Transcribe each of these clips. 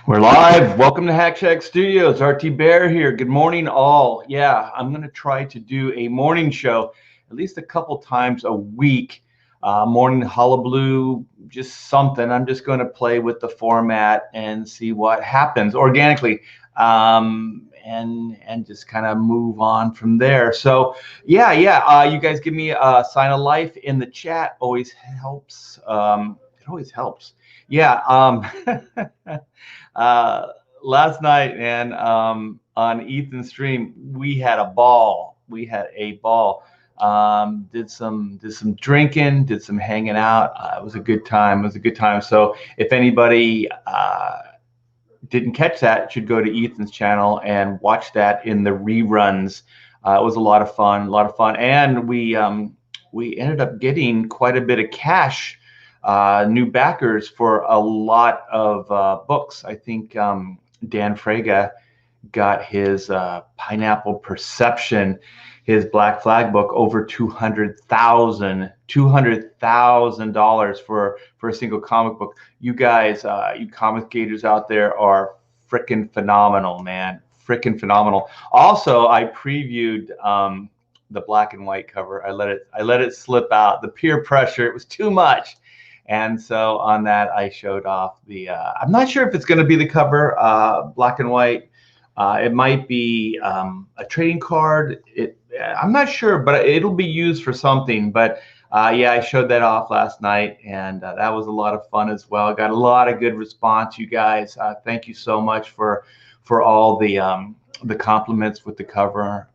We're live. Welcome to Hack Shack Studios. RT Bear here. Good morning, all. Yeah, I'm going to try to do a morning show at least a couple times a week. Morning hullabaloo, just something. I'm just going to play with the format and see what happens organically, and just kind of move on from there. So yeah. You guys give me a sign of life in the chat. Always helps. It always helps. Yeah. uh, Last night, man, on Ethan's stream, we had a ball. We had a ball. Did some drinking, did some hanging out. It was a good time. It was a good time. So if anybody didn't catch that, you should go to Ethan's channel and watch that in the reruns. It was a lot of fun, and we ended up getting quite a bit of cash. New backers for a lot of books. I think Dan Frega got his Pineapple Perception, his Black Flag book, over $200,000 for a single comic book. You guys, you comic gators out there are freaking phenomenal, man. Freaking phenomenal. Also, I previewed the black and white cover. I let it slip out. The peer pressure, it was too much. And so on that, I showed off the, I'm not sure if it's going to be the cover, black and white. It might be a trading card. I'm not sure, but it'll be used for something. But yeah, I showed that off last night, and that was a lot of fun as well. Got a lot of good response, you guys. Thank you so much for all the compliments with the cover.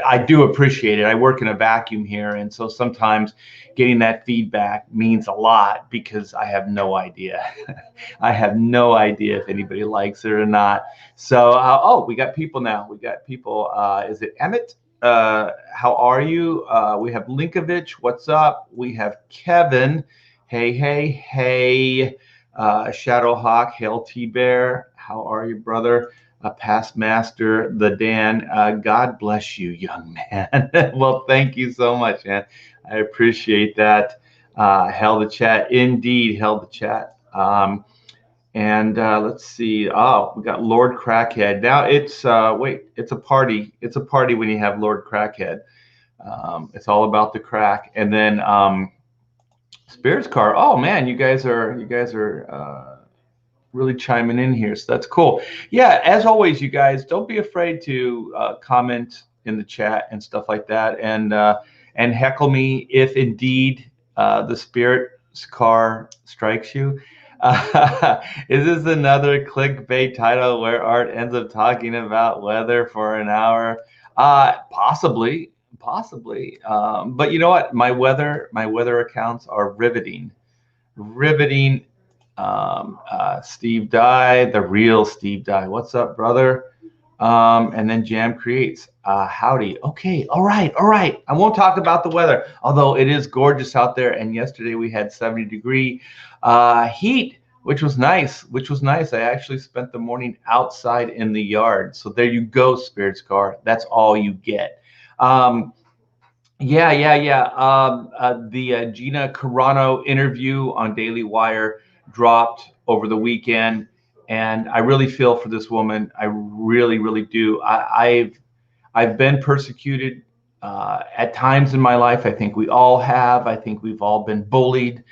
I do appreciate it. I work in a vacuum here, and so sometimes getting that feedback means a lot because I have no idea. I have no idea if anybody likes it or not. So, oh, we got people now. We got people. Is it Emmett? How are you? We have Linkovich. What's up? We have Kevin. Hey. Shadowhawk. Hail T-Bear. How are you, brother? Past master, the Dan. God bless you, young man. Well, thank you so much, man. I appreciate that. Held the chat, indeed, held the chat. And let's see. Oh, we got Lord Crackhead. Now it's wait, it's a party. It's a party when you have Lord Crackhead. It's all about the crack. And then Spirits Car. Oh man, you guys are really chiming in here, so that's cool. Yeah, as always, you guys, don't be afraid to comment in the chat and stuff like that, and heckle me if indeed the Spirit's car strikes you. Is this another clickbait title where Art ends up talking about weather for an hour? Possibly. But you know what? My weather accounts are riveting. Steve Dye, the real Steve Dye. What's up, brother? And then Jam Creates. Howdy. Okay. All right. I won't talk about the weather, although it is gorgeous out there. And yesterday we had 70-degree heat, which was nice. I actually spent the morning outside in the yard. So there you go, Spirits Car. That's all you get. Yeah. The Gina Carano interview on Daily Wire dropped over the weekend, and I really feel for this woman. I really do. I've been persecuted at times in my life. I think we all have. I think we've all been bullied,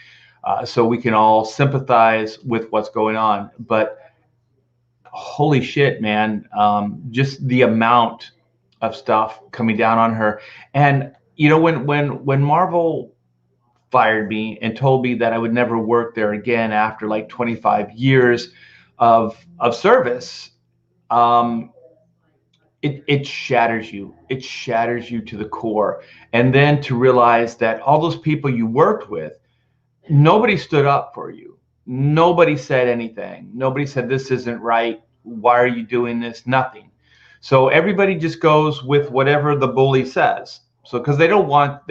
so we can all sympathize with what's going on. But holy shit, man, just the amount of stuff coming down on her. And you know, when Marvel fired me and told me that I would never work there again after like 25 years of service, it shatters you. It shatters you to the core. And then to realize that all those people you worked with, nobody stood up for you. Nobody said anything. Nobody said, this isn't right. Why are you doing this? Nothing. So everybody just goes with whatever the bully says. So because they don't want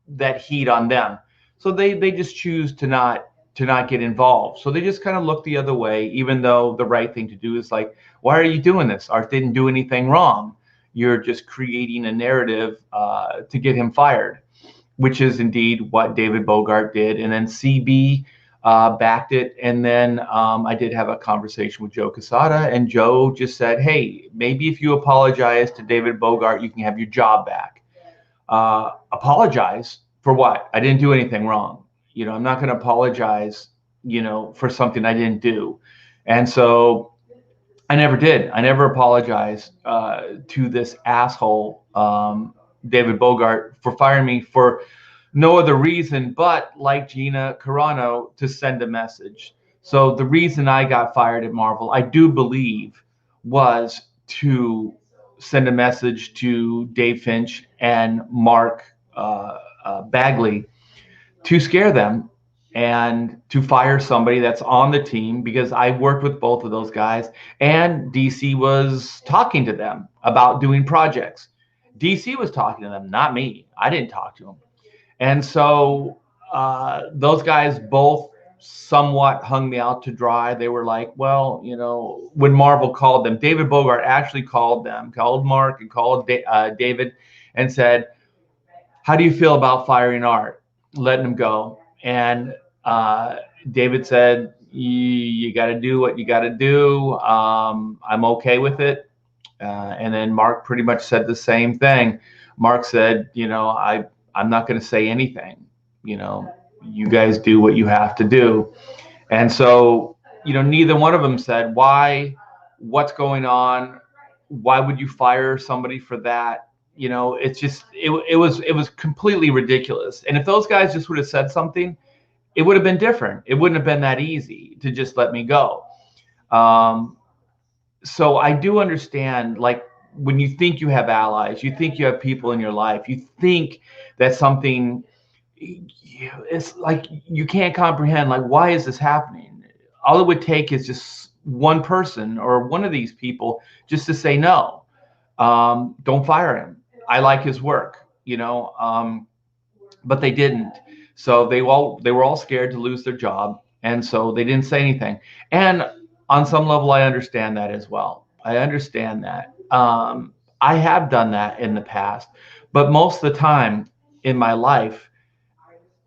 that heat on them, so they just choose to not get involved. So they just kind of look the other way, even though the right thing to do is like, why are you doing this? Art didn't do anything wrong. You're just creating a narrative to get him fired, which is indeed what David Bogart did. And then CB backed it. And then I did have a conversation with Joe Quesada, and Joe just said, hey, maybe if you apologize to David Bogart, you can have your job back. Apologize for what? I didn't do anything wrong. I'm not going to apologize, for something I didn't do. And so I never did. I never apologized to this asshole, David Bogart, for firing me for no other reason but, like Gina Carano, to send a message. So the reason I got fired at Marvel, I do believe, was to send a message to Dave Finch and Mark Bagley to scare them and to fire somebody that's on the team, because I worked with both of those guys, and DC was talking to them about doing projects. DC was talking to them, not me. I didn't talk to them. And so those guys both somewhat hung me out to dry. They were like, well, when Marvel called them, David Bogart actually called them, called Mark and called David, and said, how do you feel about firing Art, letting him go? And David said, you got to do what you got to do. I'm okay with it. And then Mark pretty much said the same thing. Mark said, I'm not going to say anything. You guys do what you have to do. And so, neither one of them said, what's going on? Why would you fire somebody for that? It's just, it was completely ridiculous. And if those guys just would have said something, it would have been different. It wouldn't have been that easy to just let me go. So I do understand, like, when you think you have allies, you think you have people in your life, you think that something, it's like you can't comprehend, like, why is this happening? All it would take is just one person or one of these people just to say, no, don't fire him. I like his work, but they didn't. So they were all scared to lose their job. And so they didn't say anything. And on some level, I understand that as well. I understand that. I have done that in the past, but most of the time in my life,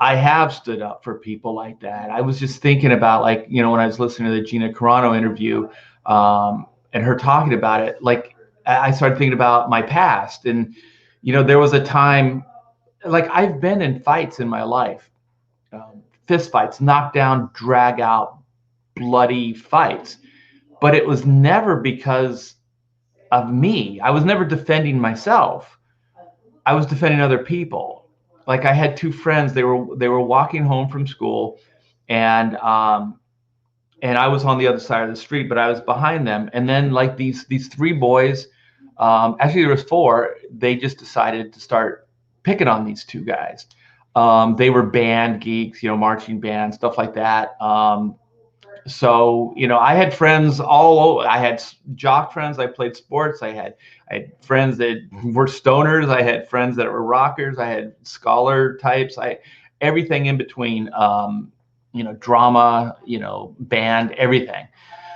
I have stood up for people like that. I was just thinking about, like, when I was listening to the Gina Carano interview, and her talking about it, like, I started thinking about my past. And, there was a time, like, I've been in fights in my life, fist fights, knockdown, drag out, bloody fights, but it was never because of me. I was never defending myself. I was defending other people. Like, I had two friends, they were walking home from school, and I was on the other side of the street, but I was behind them. And then, like, these three boys, actually there was four, they just decided to start picking on these two guys. They were band geeks, marching band, stuff like that. So, I had friends all over. I had jock friends. I played sports. I had friends that were stoners. I had friends that were rockers. I had scholar types. Everything in between, drama, band, everything.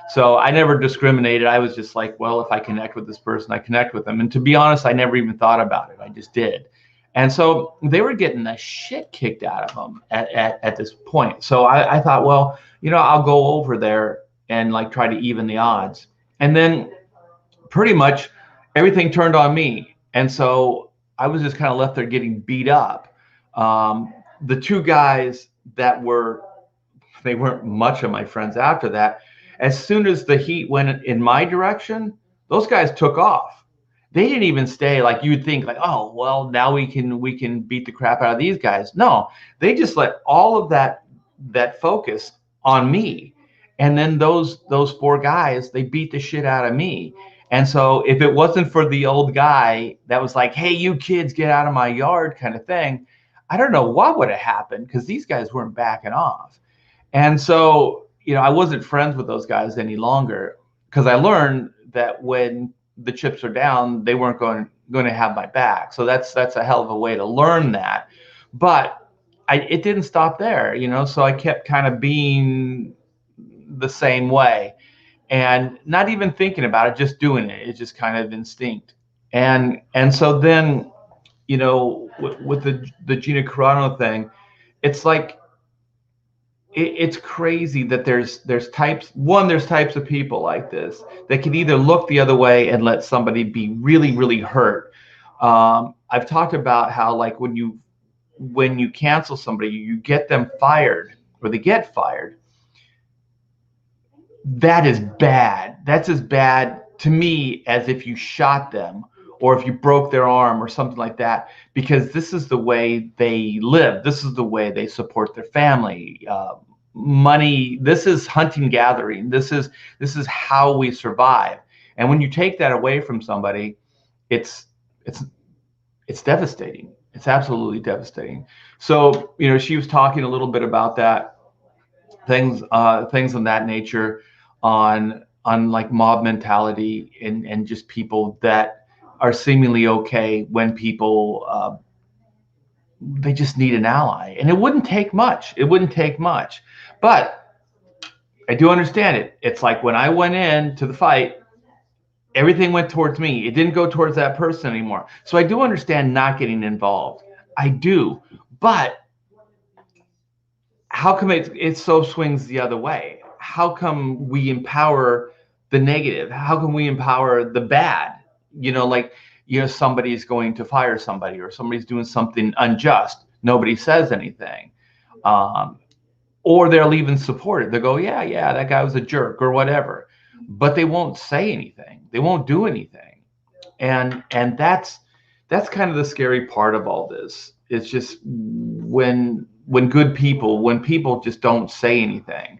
So I never discriminated. I was just like, well, if I connect with this person, I connect with them. And to be honest, I never even thought about it. I just did. And so they were getting the shit kicked out of them at this point. So I thought, well, I'll go over there and, like, try to even the odds. And then pretty much everything turned on me. And so I was just kind of left there getting beat up. The two guys they weren't much of my friends after that. As soon as the heat went in my direction, those guys took off. They didn't even stay. Like, you'd think, like, oh, well, now we can beat the crap out of these guys. No, they just let all of that focus on me. And then those four guys, they beat the shit out of me. And so if it wasn't for the old guy that was like, hey, you kids, get out of my yard kind of thing, I don't know what would have happened, because these guys weren't backing off. And so, I wasn't friends with those guys any longer, because I learned that when the chips are down, they weren't going to have my back. So that's a hell of a way to learn that. But it didn't stop there, so I kept kind of being the same way, and not even thinking about it, just doing it. It's just kind of instinct. And so then, with the Gina Carano thing, it's like, it's crazy that there's types of people like this that can either look the other way and let somebody be really, really hurt. I've talked about how, like, when you cancel somebody, you get them fired or they get fired. That is bad. That's as bad to me as if you shot them or if you broke their arm or something like that, because this is the way they live. This is the way they support their family. Money. This is hunting, gathering. This is how we survive. And when you take that away from somebody, it's it's it's devastating. It's absolutely devastating. So, she was talking a little bit about that, things of that nature, on like mob mentality, and just people that are seemingly okay when people, they just need an ally, and it wouldn't take much. It wouldn't take much, but I do understand it. It's like when I went into the fight, everything went towards me. It didn't go towards that person anymore. So I do understand not getting involved. I do, but how come it so swings the other way? How come we empower the negative? How come we empower the bad? Like, somebody's going to fire somebody or somebody's doing something unjust. Nobody says anything. Um, or they'll even support it. They'll go, yeah, yeah, that guy was a jerk or whatever. But they won't say anything. They won't do anything. And that's kind of the scary part of all this. It's just when people just don't say anything,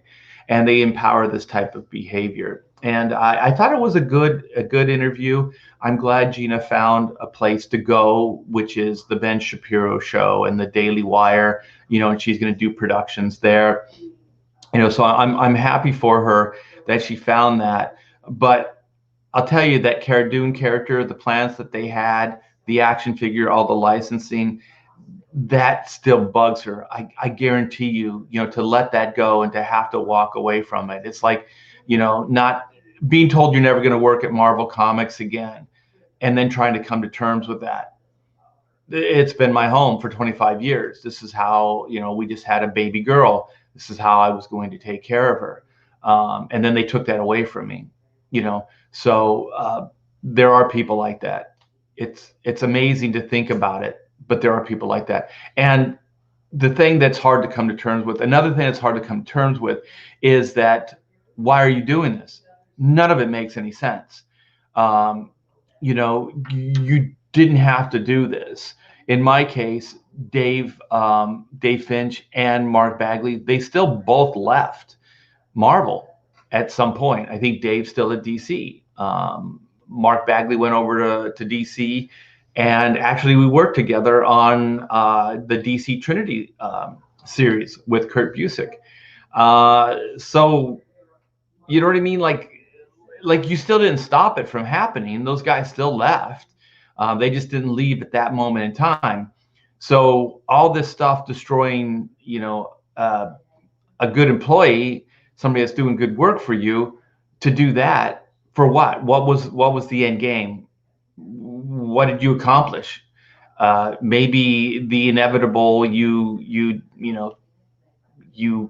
and they empower this type of behavior. And I thought it was a good interview. I'm glad Gina found a place to go, which is the Ben Shapiro show and the Daily Wire, and she's going to do productions there. So I'm happy for her that she found that. But I'll tell you, that Cara Dune character, the plans that they had, the action figure, all the licensing, that still bugs her. I guarantee you, to let that go and to have to walk away from it. It's like, not being told you're never going to work at Marvel Comics again, and then trying to come to terms with that. It's been my home for 25 years. This is how, we just had a baby girl. This is how I was going to take care of her. And then they took that away from me, So there are people like that. It's amazing to think about it, but there are people like that. And the thing that's hard to come to terms with, another thing that's hard to come to terms with, is that, why are you doing this? None of it makes any sense. You didn't have to do this. In my case, Dave Finch and Mark Bagley, they still both left Marvel at some point. I think Dave's still at DC. Mark Bagley went over to DC, and actually we worked together on the DC Trinity series with Kurt Busiek. So, you know what I mean? Like you still didn't stop it from happening. Those guys still left. They just didn't leave at that moment in time. So all this stuff destroying, a good employee, somebody that's doing good work for you, to do that for what? What was the end game? What did you accomplish? Maybe the inevitable. You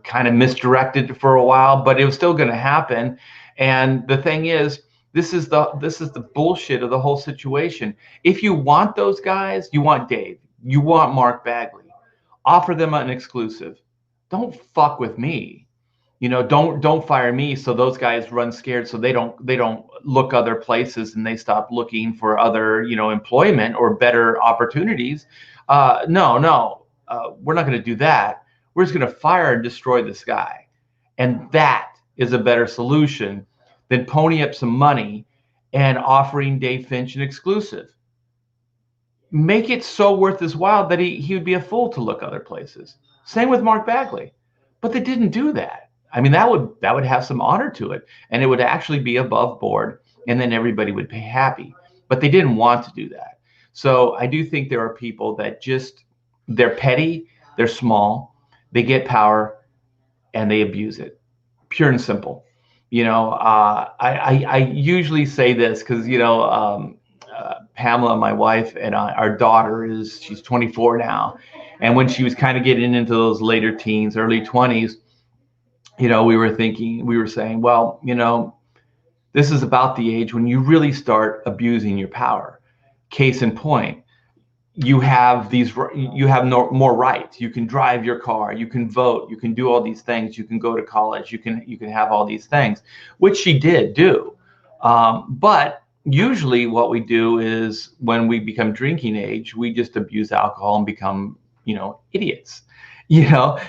kind of misdirected for a while, but it was still going to happen. And the thing is, this is the bullshit of the whole situation. If you want those guys, you want Dave, you want Mark Bagley, offer them an exclusive. Don't fuck with me. Don't fire me so those guys run scared, so they don't look other places and they stop looking for other, employment or better opportunities. No, we're not going to do that. We're just going to fire and destroy this guy. And that is a better solution than pony up some money and offering Dave Finch an exclusive. Make it so worth his while that he would be a fool to look other places. Same with Mark Bagley. But they didn't do that. I mean, that would have some honor to it, and it would actually be above board, and then everybody would be happy. But they didn't want to do that. So I do think there are people that they're petty, they're small, they get power, and they abuse it. Pure and simple. I usually say this because, Pamela, my wife, and our daughter she's 24 now. And when she was kind of getting into those later teens, early 20s, we were saying, well, this is about the age when you really start abusing your power. Case in point, you have more rights. You can drive your car, you can vote, you can do all these things, you can go to college, you can have all these things, which she did do. But usually what we do is when we become drinking age, we just abuse alcohol and become, idiots.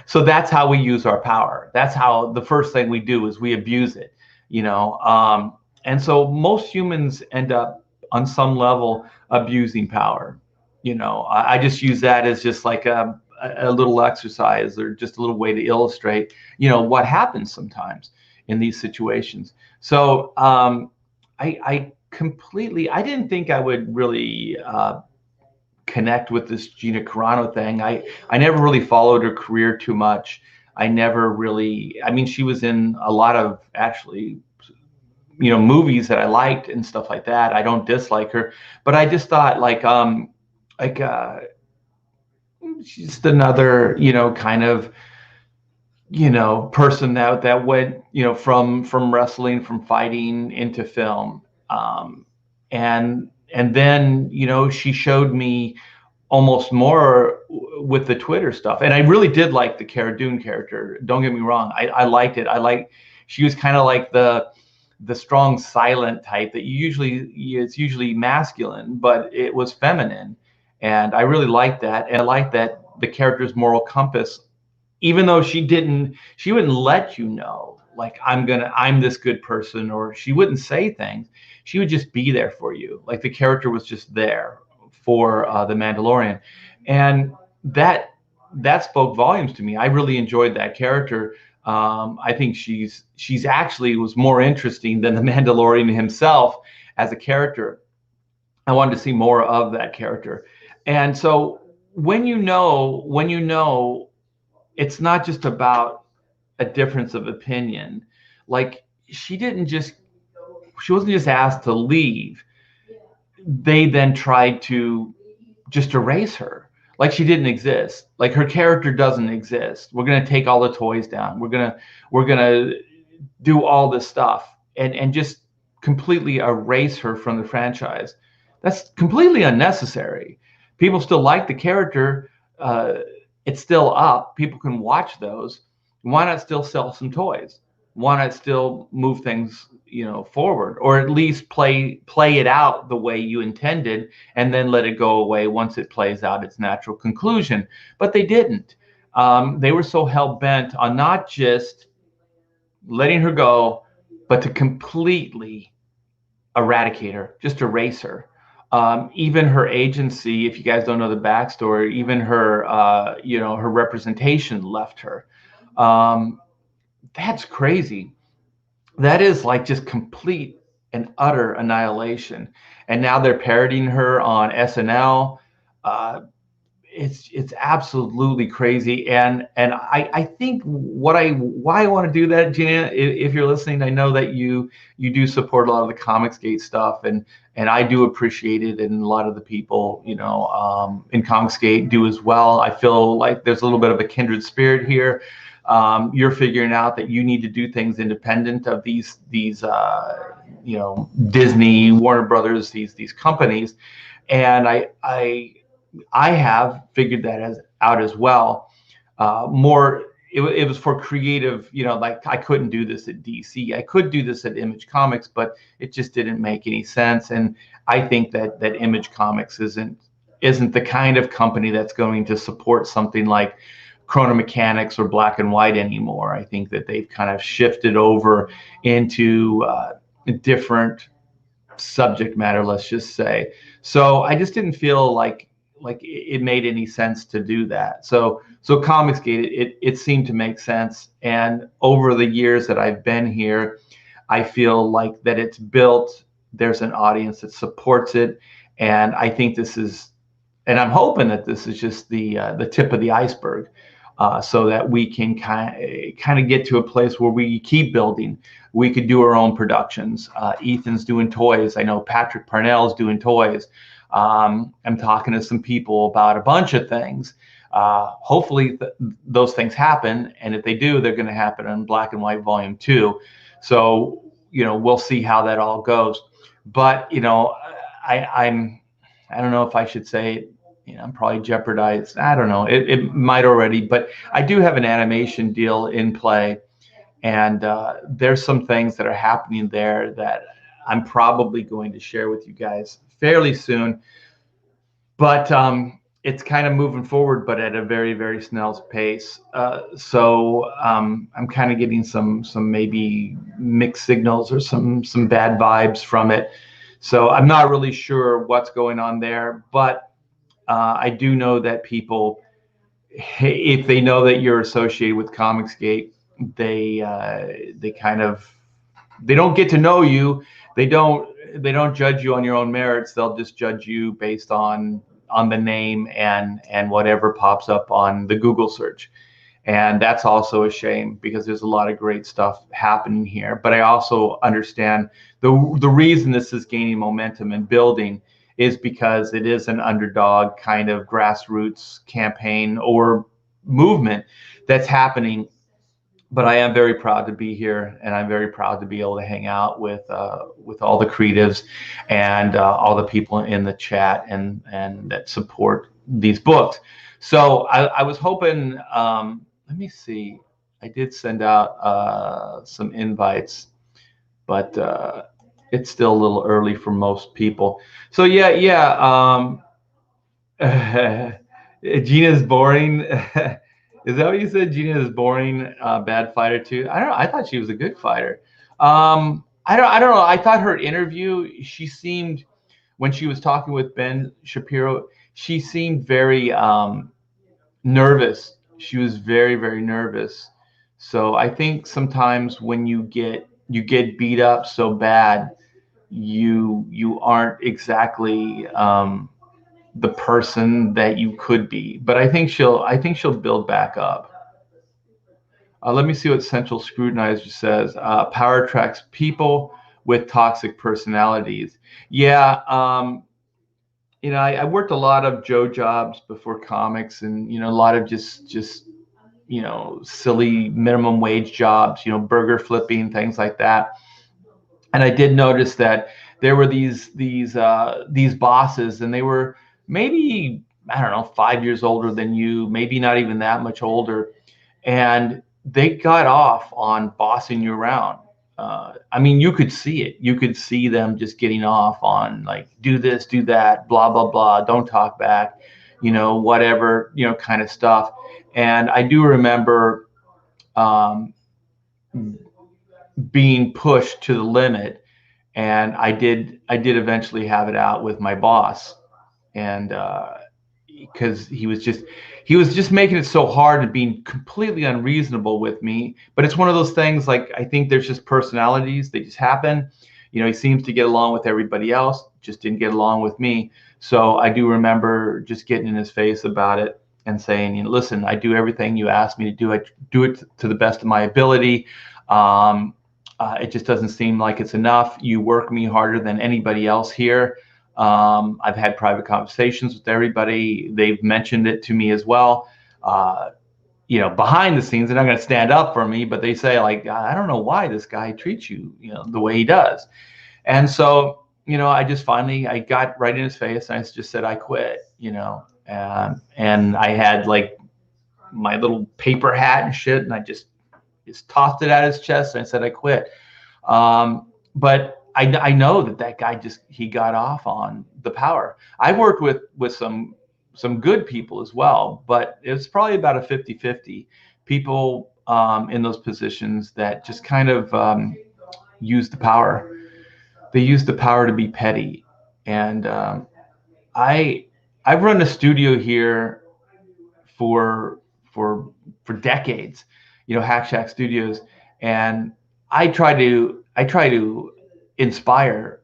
So that's how we use our power. That's how the first thing we do is we abuse it. And so most humans end up on some level abusing power. I just use that as just like a little exercise, or just a little way to illustrate, what happens sometimes in these situations. So I didn't think I would really connect with this Gina Carano thing. I never really followed her career too much. I never really, I mean, she was in a lot of actually, movies that I liked and stuff like that. I don't dislike her, but I just thought like she's just another, kind of, person that went, from wrestling, from fighting into film. And then, she showed me almost more with the Twitter stuff. And I really did like the Cara Dune character. Don't get me wrong. I liked it. She was kind of like the strong silent type that it's usually masculine, but it was feminine. And I really liked that. And I liked that the character's moral compass, even though she wouldn't let you know, like, I'm this good person, or she wouldn't say things. She would just be there for you. Like, the character was just there for the Mandalorian. And that spoke volumes to me. I really enjoyed that character. I think she's actually was more interesting than the Mandalorian himself as a character. I wanted to see more of that character. And so when it's not just about a difference of opinion. Like, she wasn't just asked to leave. They then tried to just erase her, like she didn't exist, like her character doesn't exist. We're going to take all the toys down. We're going to do all this stuff and just completely erase her from the franchise. That's completely unnecessary. People still like the character. It's still up. People can watch those. Why not still sell some toys? Why not still move things, forward, or at least play it out the way you intended, and then let it go away once it plays out its natural conclusion? But they didn't. They were so hell bent on not just letting her go, but to completely eradicate her, just erase her. Even her agency, if you guys don't know the backstory, even her, her representation left her. That's crazy. That is like just complete and utter annihilation. And now they're parodying her on SNL. It's absolutely crazy. And I think why I want to do that, Gina, if you're listening, I know that you do support a lot of the Comicsgate stuff, and I do appreciate it, and a lot of the people, in Comicsgate do as well. I feel like there's a little bit of a kindred spirit here. You're figuring out that you need to do things independent of these Disney, Warner Brothers, these companies, and I have figured that out as well. It was for creative, like, I couldn't do this at DC. I could do this at Image Comics, but it just didn't make any sense. And I think that Image Comics isn't the kind of company that's going to support something like Chrono Mechanics or Black and White anymore. I think that they've kind of shifted over into a different subject matter, let's just say. So I just didn't feel like it made any sense to do that. So Comicsgate, it seemed to make sense. And over the years that I've been here, I feel like that it's built. There's an audience that supports it, and I think and I'm hoping that this is just the tip of the iceberg, so that we can kind of get to a place where we keep building. We could do our own productions. Ethan's doing toys. I know Patrick Parnell's doing toys. I'm talking to some people about a bunch of things. hopefully those things happen, and if they do, they're going to happen in Black and White Volume 2. So we'll see how that all goes. But I don't know if I should say it. I'm probably jeopardized. I don't know. It might already, but I do have an animation deal in play, and there's some things that are happening there that I'm probably going to share with you guys fairly soon. But it's kind of moving forward, but at a very, very snail's pace. So I'm kind of getting some maybe mixed signals or some bad vibes from it. So I'm not really sure what's going on there, but I do know that people, if they know that you're associated with Comicsgate, they kind of, they don't get to know you. They don't judge you on your own merits. They'll just judge you based on the name and whatever pops up on the Google search. And that's also a shame, because there's a lot of great stuff happening here. But I also understand the reason this is gaining momentum and building is because it is an underdog kind of grassroots campaign or movement that's happening. But I am very proud to be here, and I'm very proud to be able to hang out with all the creatives and all the people in the chat and that support these books. So I was hoping. Let me see. I did send out some invites, but it's still a little early for most people. So yeah. Gina's boring. Is that what you said? Gina is boring, bad fighter too. I don't know. I thought she was a good fighter. I don't know. I thought her interview, she seemed, when she was talking with Ben Shapiro, she seemed very nervous. She was very, very nervous. So I think sometimes when you get beat up so bad, you aren't exactly the person that you could be. But I think she'll build back up. Let me see what Central Scrutinizer says. Power attracts people with toxic personalities. Yeah, I worked a lot of Joe jobs before comics, and a lot of just silly minimum wage jobs, burger flipping, things like that. And I did notice that there were these bosses, and they were maybe, I don't know, 5 years older than you, maybe not even that much older, and they got off on bossing you around. I mean, you could see it. You could see them just getting off on, like, do this, do that, blah, blah, blah, don't talk back, whatever, kind of stuff. And I do remember being pushed to the limit, and I did eventually have it out with my boss, and because he was just making it so hard and being completely unreasonable with me. But it's one of those things, like, I think there's just personalities, they just happen. He seems to get along with everybody else, just didn't get along with me. So I do remember just getting in his face about it and saying, listen, I do everything you ask me to do. I do it to the best of my ability. It just doesn't seem like it's enough. You work me harder than anybody else here. I've had private conversations with everybody. They've mentioned it to me as well. Behind the scenes, they're not going to stand up for me, but they say, like, I don't know why this guy treats you, the way he does. And so, I just finally, I got right in his face, and I just said, I quit, and I had, like, my little paper hat and shit, and I just tossed it at his chest, and I said, I quit. But I know that guy he got off on the power. I worked with some good people as well, but it was probably about a 50-50 people in those positions that just kind of use the power. They use the power to be petty. And I've run a studio here for decades, Hack Shack Studios, and I try to inspire.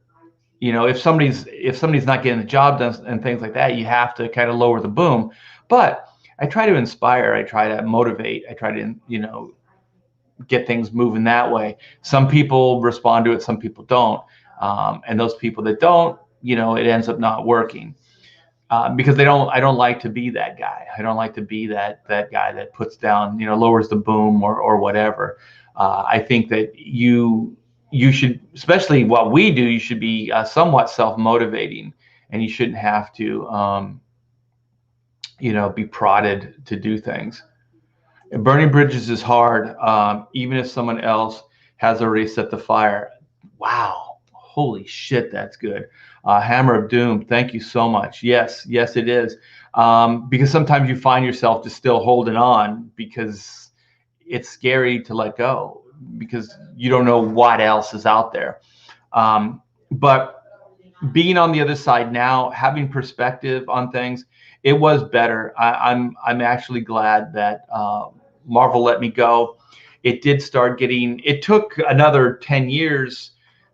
If somebody's not getting the job done and things like that, you have to kind of lower the boom. But I try to inspire. I try to motivate. I try to get things moving that way. Some people respond to it, some people don't, and those people that don't, it ends up not working. because I don't like to be that guy. I don't like to be that guy that puts down, lowers the boom or whatever. I think that you should, especially what we do, you should be somewhat self-motivating, and you shouldn't have to, be prodded to do things. And burning bridges is hard, even if someone else has already set the fire. Wow. Holy shit, that's good. Hammer of Doom, thank you so much. Yes, it is. Because sometimes you find yourself just still holding on because it's scary to let go because you don't know what else is out there. But being on the other side now, having perspective on things, it was better. I'm actually glad that Marvel let me go. It did start getting. It took another 10 years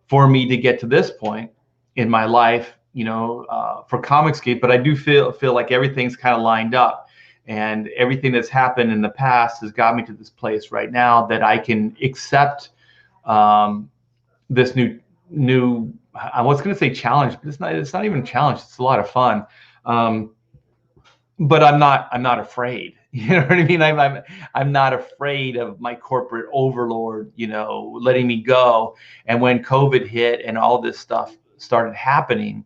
for me to get to this point in my life, for Comicsgate. But I do feel like everything's kind of lined up, and everything that's happened in the past has got me to this place right now that I can accept this new. I was going to say challenge, but it's not even a challenge. It's a lot of fun. But I'm not afraid. You know what I mean? I'm not afraid of my corporate overlord, letting me go. And when COVID hit and all this stuff started happening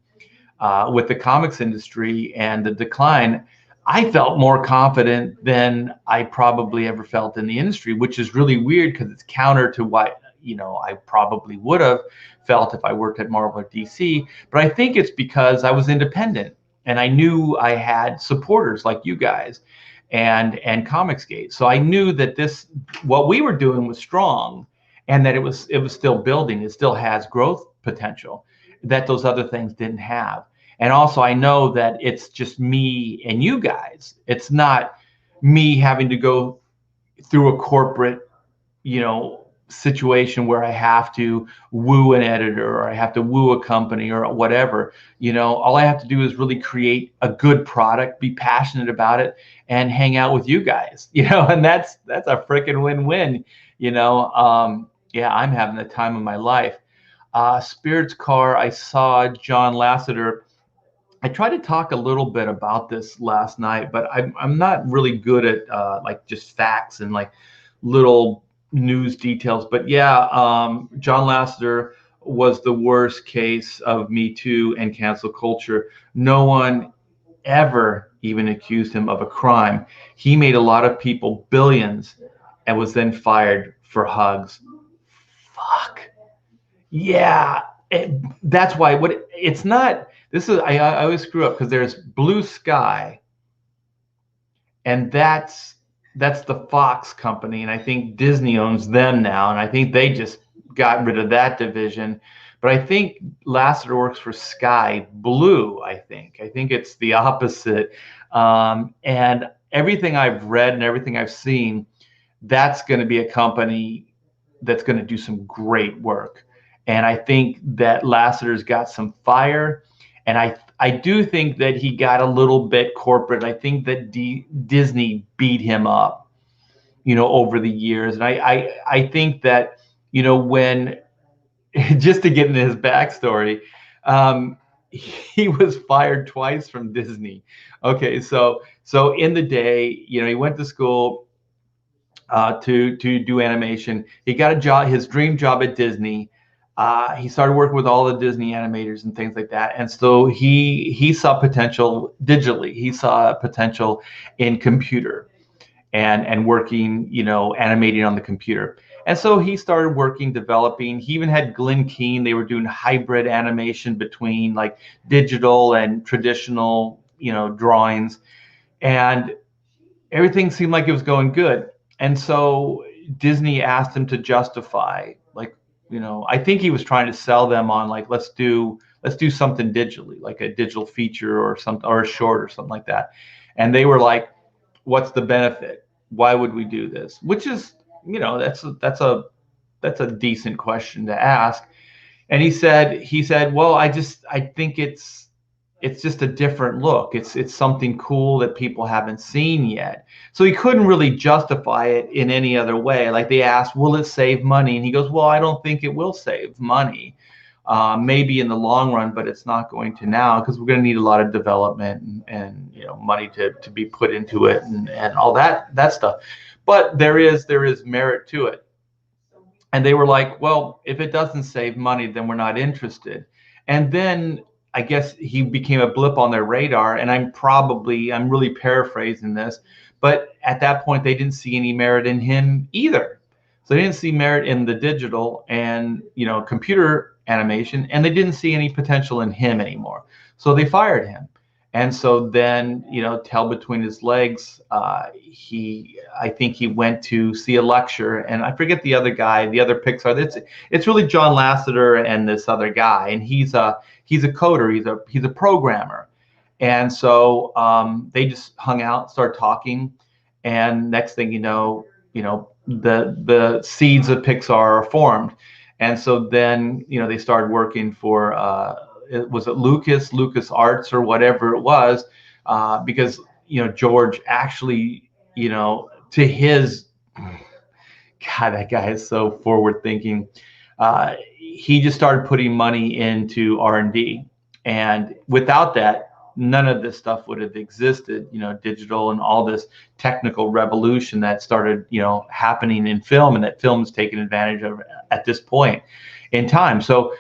with the comics industry and the decline, I felt more confident than I probably ever felt in the industry, which is really weird because it's counter to what I probably would have felt if I worked at Marvel or DC. But I think it's because I was independent. And I knew I had supporters like you guys and Comicsgate. So I knew that what we were doing was strong, and that it was still building. It still has growth potential that those other things didn't have. And also I know that it's just me and you guys. It's not me having to go through a corporate, situation where I have to woo an editor or I have to woo a company or whatever. All I have to do is really create a good product, be passionate about it, and hang out with you guys. And that's a freaking win-win. Yeah, I'm having the time of my life. Spirit's Car, I saw John Lasseter. I tried to talk a little bit about this last night, but I'm not really good at like just facts and like little news details. But yeah, John Lasseter was the worst case of Me Too and cancel culture. No one ever even accused him of a crime. He made a lot of people billions and was then fired for hugs. Fuck. Yeah. That's why it's not. This is I always screw up because there's Blue Sky, and that's the Fox company, and I think Disney owns them now, and I think they just got rid of that division. But I think Lasseter works for Sky Blue. I think it's the opposite. And everything I've read and everything I've seen, that's going to be a company that's going to do some great work. And I think that Lasseter's got some fire. And I do think that he got a little bit corporate. I think that Disney beat him up, over the years. And I think that, when, just to get into his backstory, he was fired twice from Disney. Okay, so in the day, he went to school to do animation. He got a job, his dream job at Disney. He started working with all the Disney animators and things like that. And so he saw potential digitally. He saw potential in computer and working, animating on the computer. And so he started working, developing. He even had Glenn Keane. They were doing hybrid animation between like digital and traditional, drawings. And everything seemed like it was going good. And so Disney asked him to justify, like, I think he was trying to sell them on like, let's do something digitally, like a digital feature or something, or a short or something like that. And they were like, what's the benefit? Why would we do this? Which is, that's a decent question to ask. And he said, well, I think it's just a different look. It's something cool that people haven't seen yet. So he couldn't really justify it in any other way. Like they asked, will it save money? And he goes, well, I don't think it will save money. maybe in the long run, but it's not going to now, because we're going to need a lot of development and money to be put into it and all that stuff. But there is merit to it. And they were like, well, if it doesn't save money, then we're not interested. And then I guess he became a blip on their radar. And I'm really paraphrasing this, but at that point, they didn't see any merit in him either. So they didn't see merit in the digital and, computer animation, and they didn't see any potential in him anymore. So they fired him. And so then, tail between his legs, I think he went to see a lecture, and I forget the other guy, the other Pixar. It's really John Lasseter and this other guy, and he's a coder, he's a programmer, and so they just hung out, started talking, and next thing you know, the seeds of Pixar are formed, and so then they started working for. Was it Lucas Arts or whatever it was, because George actually, to his, God, that guy is so forward thinking. He just started putting money into R&D, and without that, none of this stuff would have existed. Digital and all this technical revolution that started happening in film, and that film's taken advantage of at this point in time. So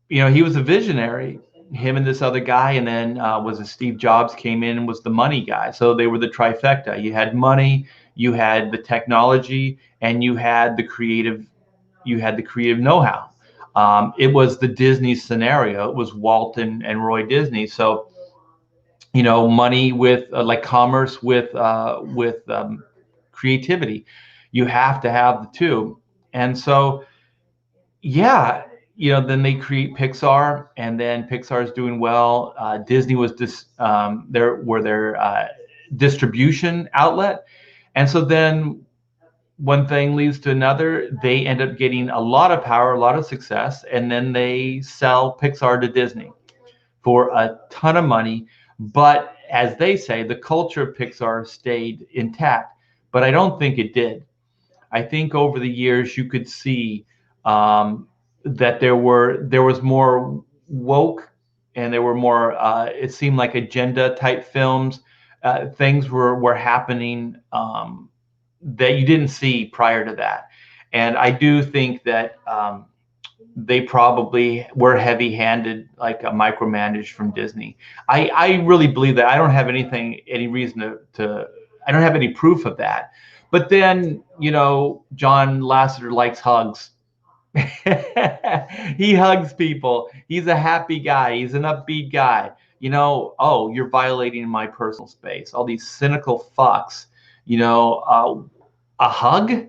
he was a visionary, him and this other guy, and then Steve Jobs came in and was the money guy. So they were the trifecta. You had money, you had the technology, and you had the creative know-how. It was the Disney scenario. It was Walt and Roy Disney. So, money with like commerce with creativity. You have to have the two. And so, yeah. Then they create Pixar, and then Pixar is doing well. Disney was their distribution outlet, and so then one thing leads to another. They end up getting a lot of power, a lot of success, and then they sell Pixar to Disney for a ton of money. But as they say, the culture of Pixar stayed intact, but I don't think it did. I think over the years you could see that there was more woke, and there were more it seemed like agenda type films. Things were happening that you didn't see prior to that, and I do think that they probably were heavy-handed, like micromanaged from Disney. I really believe that. I don't have any reason to I don't have any proof of that. But then John Lasseter likes hugs. He hugs people. He's a happy guy. He's an upbeat guy. Oh, you're violating my personal space. All these cynical fucks. A hug?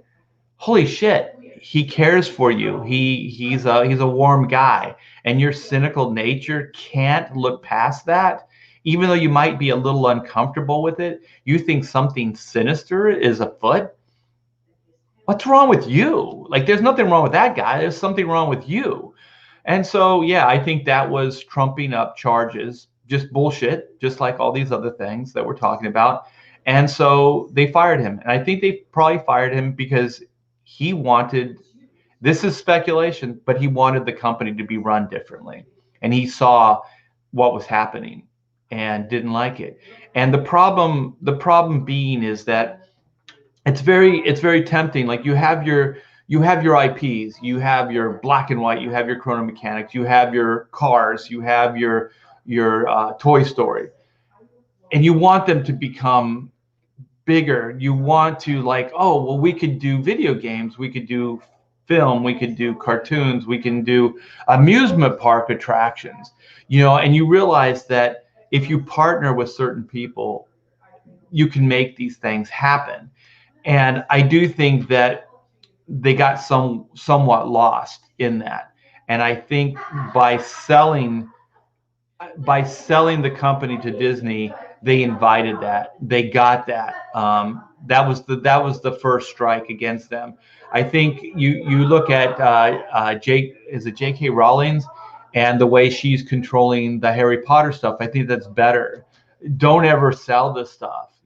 Holy shit. He cares for you. He's a warm guy. And your cynical nature can't look past that. Even though you might be a little uncomfortable with it, you think something sinister is afoot. What's wrong with you? Like, there's nothing wrong with that guy. There's something wrong with you. And so, yeah, I think that was trumping up charges, just bullshit, just like all these other things that we're talking about. And so they fired him. And I think they probably fired him because he wanted, this is speculation, but he wanted the company to be run differently. And he saw what was happening and didn't like it. And the problem being is that it's very tempting. Like, you have your IPs, you have your black and white, you have your Chrono Mechanics, you have your Cars, you have your Toy Story, and you want them to become bigger. You want to, like, oh, well, we could do video games, we could do film, we could do cartoons, we can do amusement park attractions, and you realize that if you partner with certain people, you can make these things happen. And I do think that they got somewhat lost in that. And I think by selling the company to Disney, they invited that. They got that. That was the first strike against them. I think you look at J.K. Rowling's and the way she's controlling the Harry Potter stuff. I think that's better. Don't ever sell this stuff.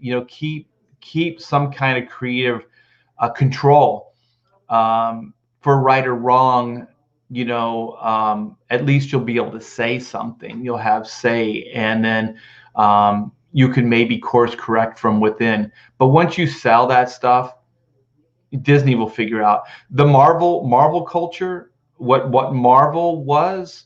Keep some kind of creative control, for right or wrong. at least you'll be able to say something. You'll have say, and then you can maybe course correct from within. But once you sell that stuff, Disney will figure out the Marvel culture. What Marvel was,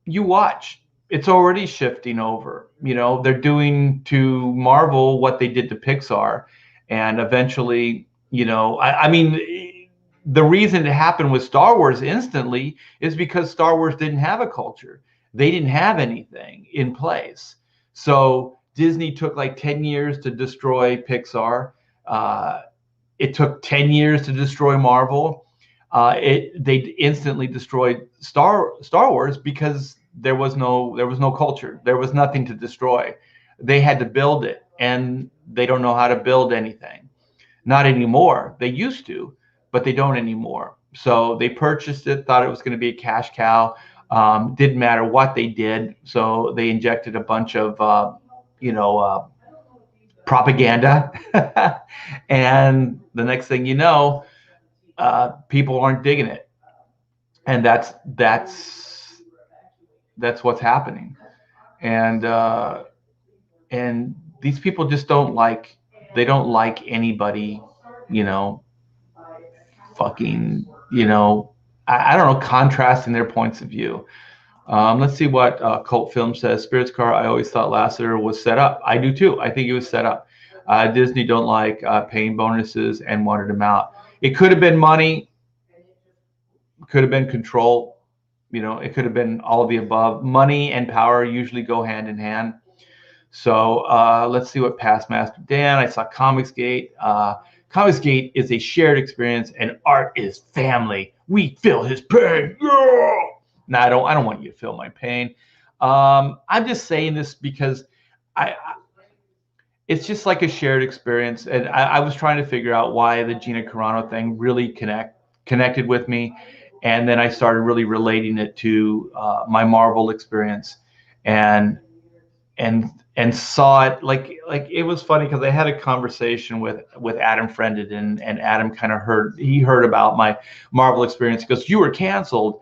you watch. It's already shifting over. They're doing to Marvel what they did to Pixar, and eventually, I mean, the reason it happened with Star Wars instantly is because Star Wars didn't have a culture. They didn't have anything in place. So Disney took like 10 years to destroy Pixar. It took 10 years to destroy Marvel. They instantly destroyed Star Wars because there was no culture. There was nothing to destroy. They had to build it, and they don't know how to build anything. Not anymore. They used to, but they don't anymore. So they purchased it, thought it was going to be a cash cow. Didn't matter what they did. So they injected a bunch of, propaganda, and the next thing you know, people aren't digging it, and that's what's happening. And these people just don't like anybody, you know, fucking, I don't know, contrasting their points of view. Let's see what Cult Film says. Spirits Car, I always thought Lasseter was set up. I do too. I think he was set up. Disney don't like paying bonuses and wanted him out. It could have been money, could have been control. It could have been all of the above. Money and power usually go hand in hand. So let's see what Past Master Dan. I saw Comicsgate. Comicsgate is a shared experience, and art is family. We feel his pain. Yeah! No, I don't want you to feel my pain. I'm just saying this because it's just like a shared experience, and I was trying to figure out why the Gina Carano thing really connected with me, and then I started really relating it to my Marvel experience, and saw it like it was funny because I had a conversation with Adam Friended, and Adam kind of heard about my Marvel experience. He goes, "You were canceled,"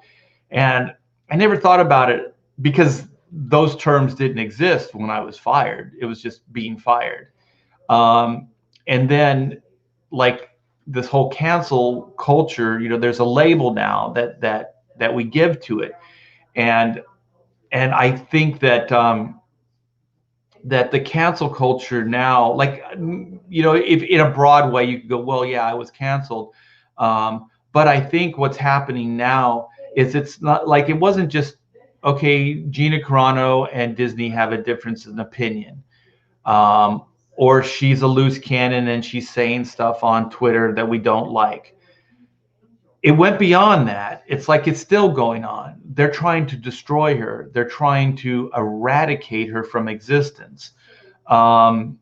and I never thought about it because those terms didn't exist when I was fired. It was just being fired. And then like this whole cancel culture, there's a label now that we give to it, and I think that that the cancel culture now, like, if in a broad way you could go, well, yeah, I was canceled. But I think what's happening now is it's not like, it wasn't just, okay, Gina Carano and Disney have a difference in opinion. Or she's a loose cannon and she's saying stuff on Twitter that we don't like. It went beyond that. It's like it's still going on. They're trying to destroy her. They're trying to eradicate her from existence. And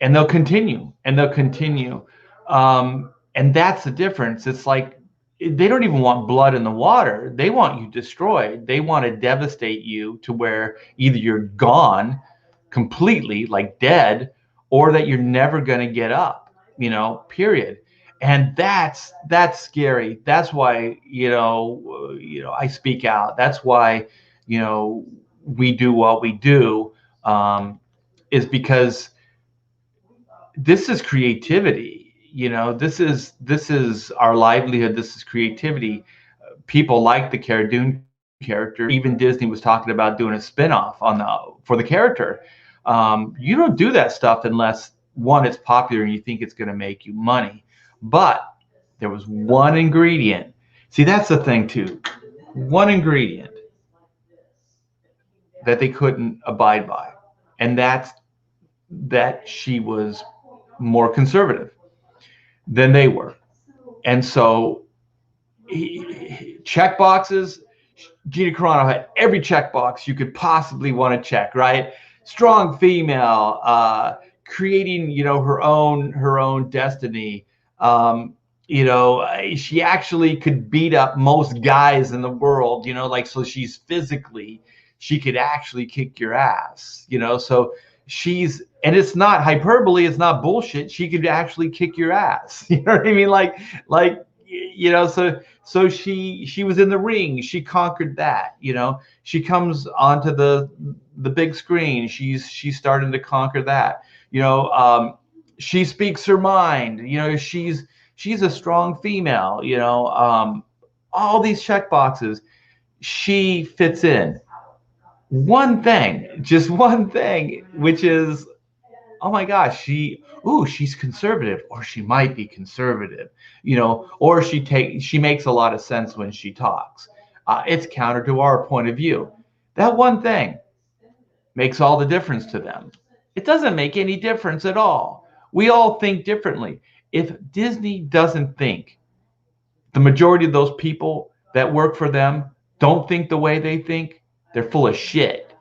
they'll continue, and they'll continue. And that's the difference. It's like they don't even want blood in the water. They want you destroyed. They want to devastate you to where either you're gone completely, like dead, or that you're never going to get up, period. And that's scary. That's why, I speak out. That's why, we do what we do, is because this is creativity. This is our livelihood. This is creativity. People like the Cara Dune character. Even Disney was talking about doing a spinoff for the character. You don't do that stuff unless, one, it's popular and you think it's going to make you money. But there was one ingredient. See, that's the thing too. One ingredient that they couldn't abide by, and that's that she was more conservative than they were. And so check boxes, Gina Carano had every checkbox you could possibly want to check, right? Strong female, creating, her own destiny. She actually could beat up most guys in the world, so she could actually kick your ass, so and it's not hyperbole, it's not bullshit. She could actually kick your ass. You know what I mean? Like you know, so she was in the ring. She conquered that. You know, she comes onto the big screen. She's starting to conquer that. You know, she speaks her mind. You know, she's a strong female. You know, all these check boxes. She fits in. One thing, just one thing, which is, oh my gosh, she's conservative, or she might be conservative, you know, or she makes a lot of sense when she talks. It's counter to our point of view. That one thing makes all the difference to them. It doesn't make any difference at all. We all think differently. If Disney doesn't think, the majority of those people that work for them don't think the way they think, they're full of shit.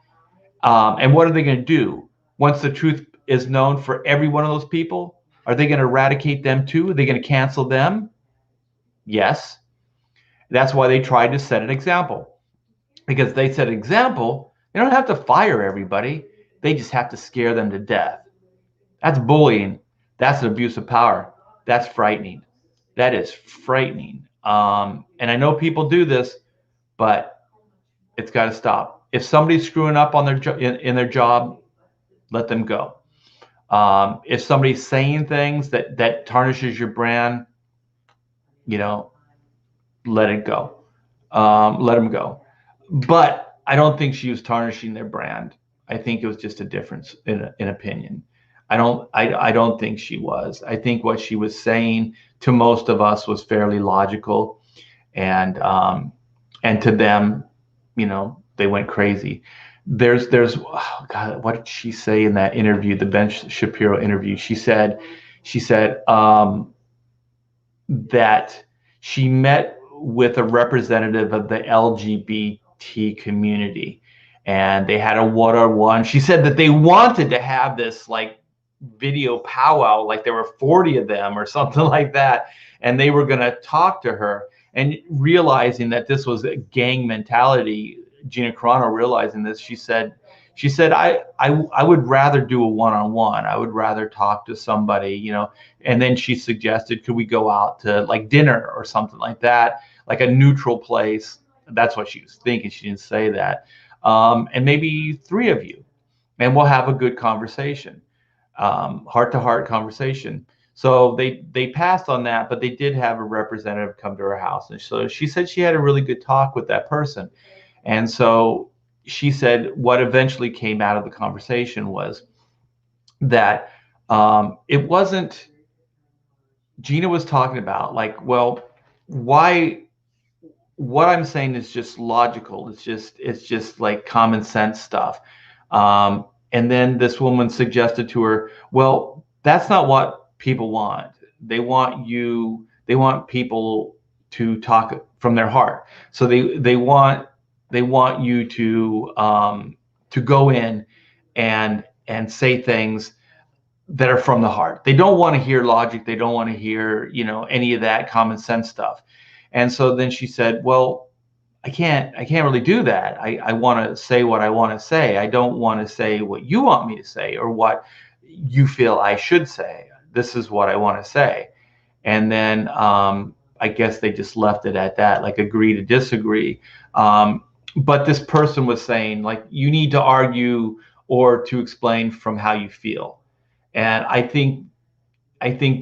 And what are they going to do once the truth is known for every one of those people? Are they going to eradicate them too? Are they going to cancel them? Yes. That's why they tried to set an example. Because they set an example, they don't have to fire everybody. They just have to scare them to death. That's bullying. That's an abuse of power. That's frightening. That is frightening. And I know people do this, but it's got to stop. If somebody's screwing up on in their job, let them go. If somebody's saying things that tarnishes your brand, you know, let it go. Let them go. But I don't think she was tarnishing their brand. I think it was just a difference in opinion. I don't think she was. I think what she was saying to most of us was fairly logical, and to them, you know, they went crazy. There's oh God, what did she say in that interview, the Ben Shapiro interview? She said that she met with a representative of the LGBT community, and they had a one-on-one. She said that they wanted to have this like video powwow, like there were 40 of them or something like that, and they were going to talk to her. And realizing that this was a gang mentality, Gina Carano realizing this, she said, I would rather do a one-on-one. I would rather talk to somebody, you know. And then she suggested, could we go out to like dinner or something like that, like a neutral place? That's what she was thinking. She didn't say that. And maybe 3 of you, and we'll have a good conversation, heart-to-heart conversation. So they passed on that, but they did have a representative come to her house. And so she said she had a really good talk with that person. And so she said what eventually came out of the conversation was that it wasn't, Gina was talking about like, well, why, what I'm saying is just logical. It's just like common sense stuff. And then this woman suggested to her, well, that's not what people want. They want people to talk from their heart. So they want you to go in and say things that are from the heart. They don't want to hear logic. They don't want to hear, you know, any of that common sense stuff. And so then she said, well, I can't really do that. I want to say what I want to say. I don't want to say what you want me to say or what you feel I should say. This is what I want to say. And then I guess they just left it at that, like agree to disagree. But this person was saying, like, you need to argue or to explain from how you feel. And I think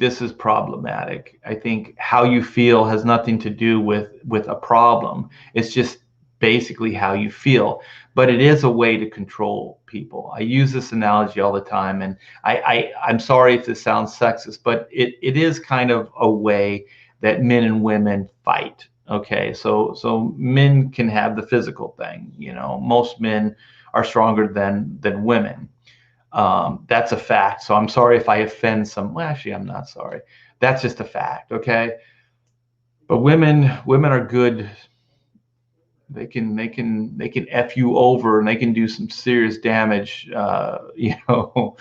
this is problematic. I think how you feel has nothing to do with a problem. It's just basically how you feel. But it is a way to control people. I use this analogy all the time, and I'm sorry if this sounds sexist, but it is kind of a way that men and women fight. Okay, so men can have the physical thing. You know, most men are stronger than women. That's a fact. So I'm sorry if I offend some. Well, actually, I'm not sorry. That's just a fact. Okay. But women are good. They can F you over, and they can do some serious damage, you know,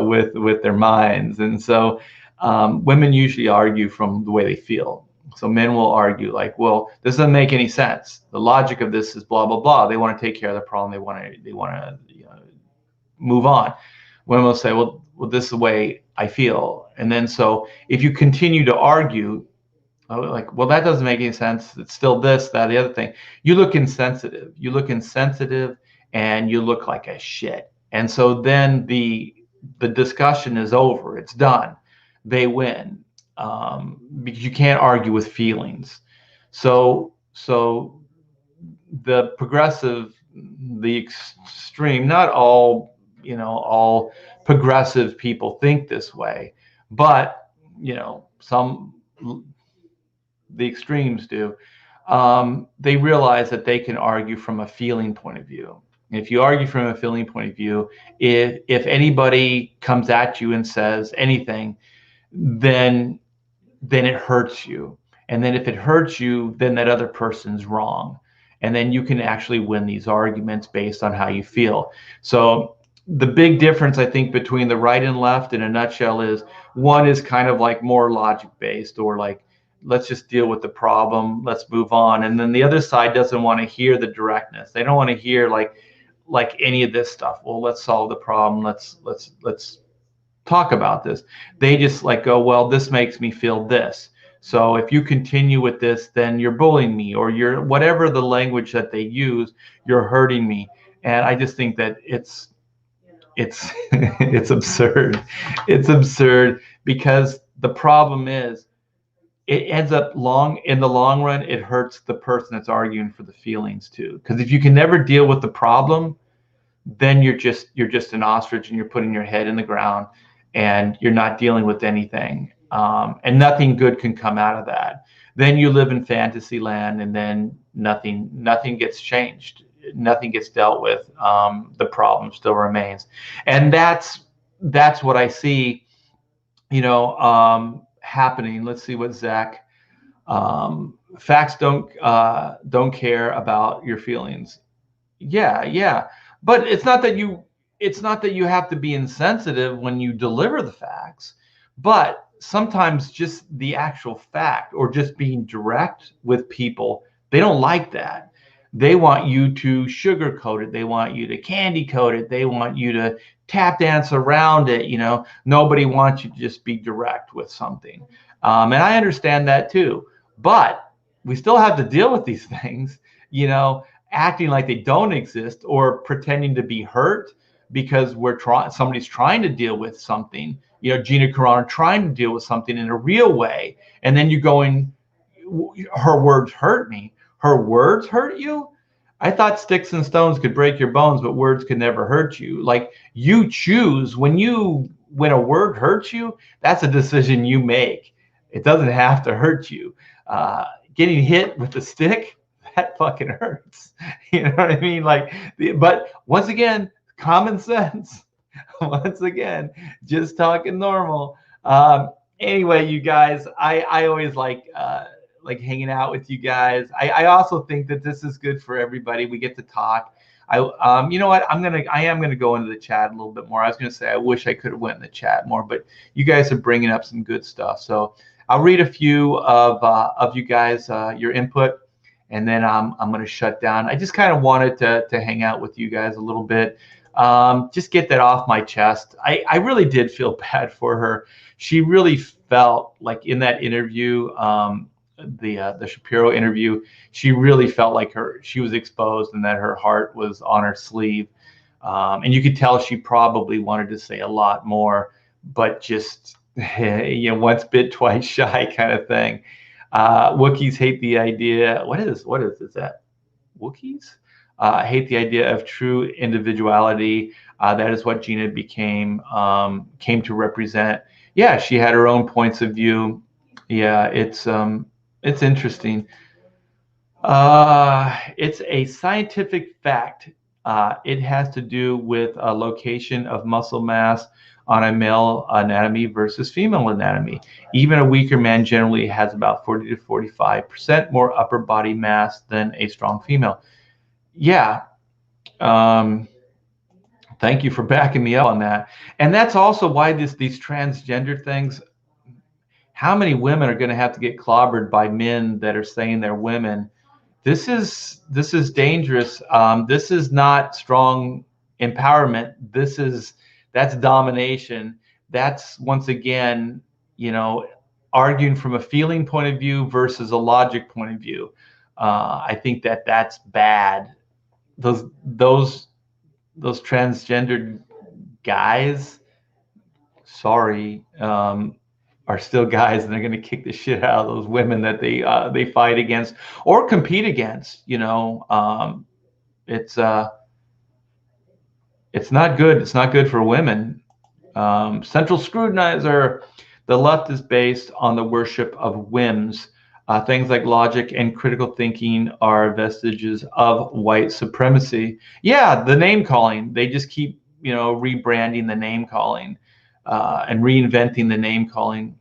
with their minds. And so women usually argue from the way they feel. So men will argue like, well, this doesn't make any sense. The logic of this is blah, blah, blah. They want to take care of the problem. They want to you know, move on. Women will say, well, this is the way I feel. And then so if you continue to argue, Oh, like, well, that doesn't make any sense. It's still this, that, the other thing. You look insensitive. You look insensitive, and you look like a shit. And so then the discussion is over. It's done. They win, because you can't argue with feelings. So the progressive, the extreme. Not all, all progressive people think this way, but some, the extremes do. They realize that they can argue from a feeling point of view. If you argue from a feeling point of view, if anybody comes at you and says anything, then it hurts you. And then if it hurts you, then that other person's wrong. And then you can actually win these arguments based on how you feel. So the big difference, I think, between the right and left in a nutshell is one is kind of like more logic based, or like, let's just deal with the problem, let's move on. And then the other side doesn't want to hear the directness. They don't want to hear like any of this stuff. Well, let's solve the problem. Let's talk about this. They just like go, well, this makes me feel this. So if you continue with this, then you're bullying me, or you're whatever the language that they use, you're hurting me. And I just think that it's it's absurd. It's absurd, because the problem is it ends up in the long run, it hurts the person that's arguing for the feelings too. Because if you can never deal with the problem, then you're just an ostrich, and you're putting your head in the ground, and you're not dealing with anything, and nothing good can come out of that. Then you live in fantasy land, and then nothing gets changed, nothing gets dealt with. The problem still remains, and that's what I see, happening. Let's see what Zach. Facts don't care about your feelings. Yeah, but it's not that you have to be insensitive when you deliver the facts, but sometimes just the actual fact, or just being direct with people, they don't like that. They want you to sugarcoat it. They want you to candy coat it. They want you to tap dance around it. Nobody wants you to just be direct with something. And I understand that too, but we still have to deal with these things. Acting like they don't exist, or pretending to be hurt because somebody's trying to deal with something. Gina Carano trying to deal with something in a real way, and then you're going, her words hurt me. Her words hurt you? I thought sticks and stones could break your bones, but words could never hurt you. Like, you choose when a word hurts you, that's a decision you make. It doesn't have to hurt you. Getting hit with a stick, that fucking hurts. You know what I mean? But once again, common sense. Once again, just talking normal. Anyway, you guys, I always like hanging out with you guys. I also think that this is good for everybody. We get to talk. You know what? I am gonna go into the chat a little bit more. I was gonna say I wish I could have went in the chat more, but you guys are bringing up some good stuff. So I'll read a few of you guys, your input, and then I'm going to shut down. I just kind of wanted to hang out with you guys a little bit, just get that off my chest. I really did feel bad for her. She really felt like in that interview, the Shapiro interview, she really felt like she was exposed, and that her heart was on her sleeve. And you could tell she probably wanted to say a lot more, but just once bit, twice shy kind of thing. Wookiees hate the idea. What is that? Wookiees hate the idea of true individuality. That is what Gina came to represent. Yeah, she had her own points of view. Yeah, it's interesting. It's a scientific fact. It has to do with a location of muscle mass on a male anatomy versus female anatomy. Even a weaker man generally has about 40 to 45% more upper body mass than a strong female. Yeah. Thank you for backing me up on that. And that's also why these transgender things, how many women are going to have to get clobbered by men that are saying they're women? This is dangerous. This is not strong empowerment. That's domination. That's, once again, arguing from a feeling point of view versus a logic point of view. I think that that's bad. Those transgendered guys, sorry, are still guys, and they're going to kick the shit out of those women that they fight against or compete against. It's it's not good. It's not good for women. Central scrutinizer. The left is based on the worship of whims. Things like logic and critical thinking are vestiges of white supremacy. Yeah, the name calling. They just keep, rebranding the name calling and reinventing the name calling.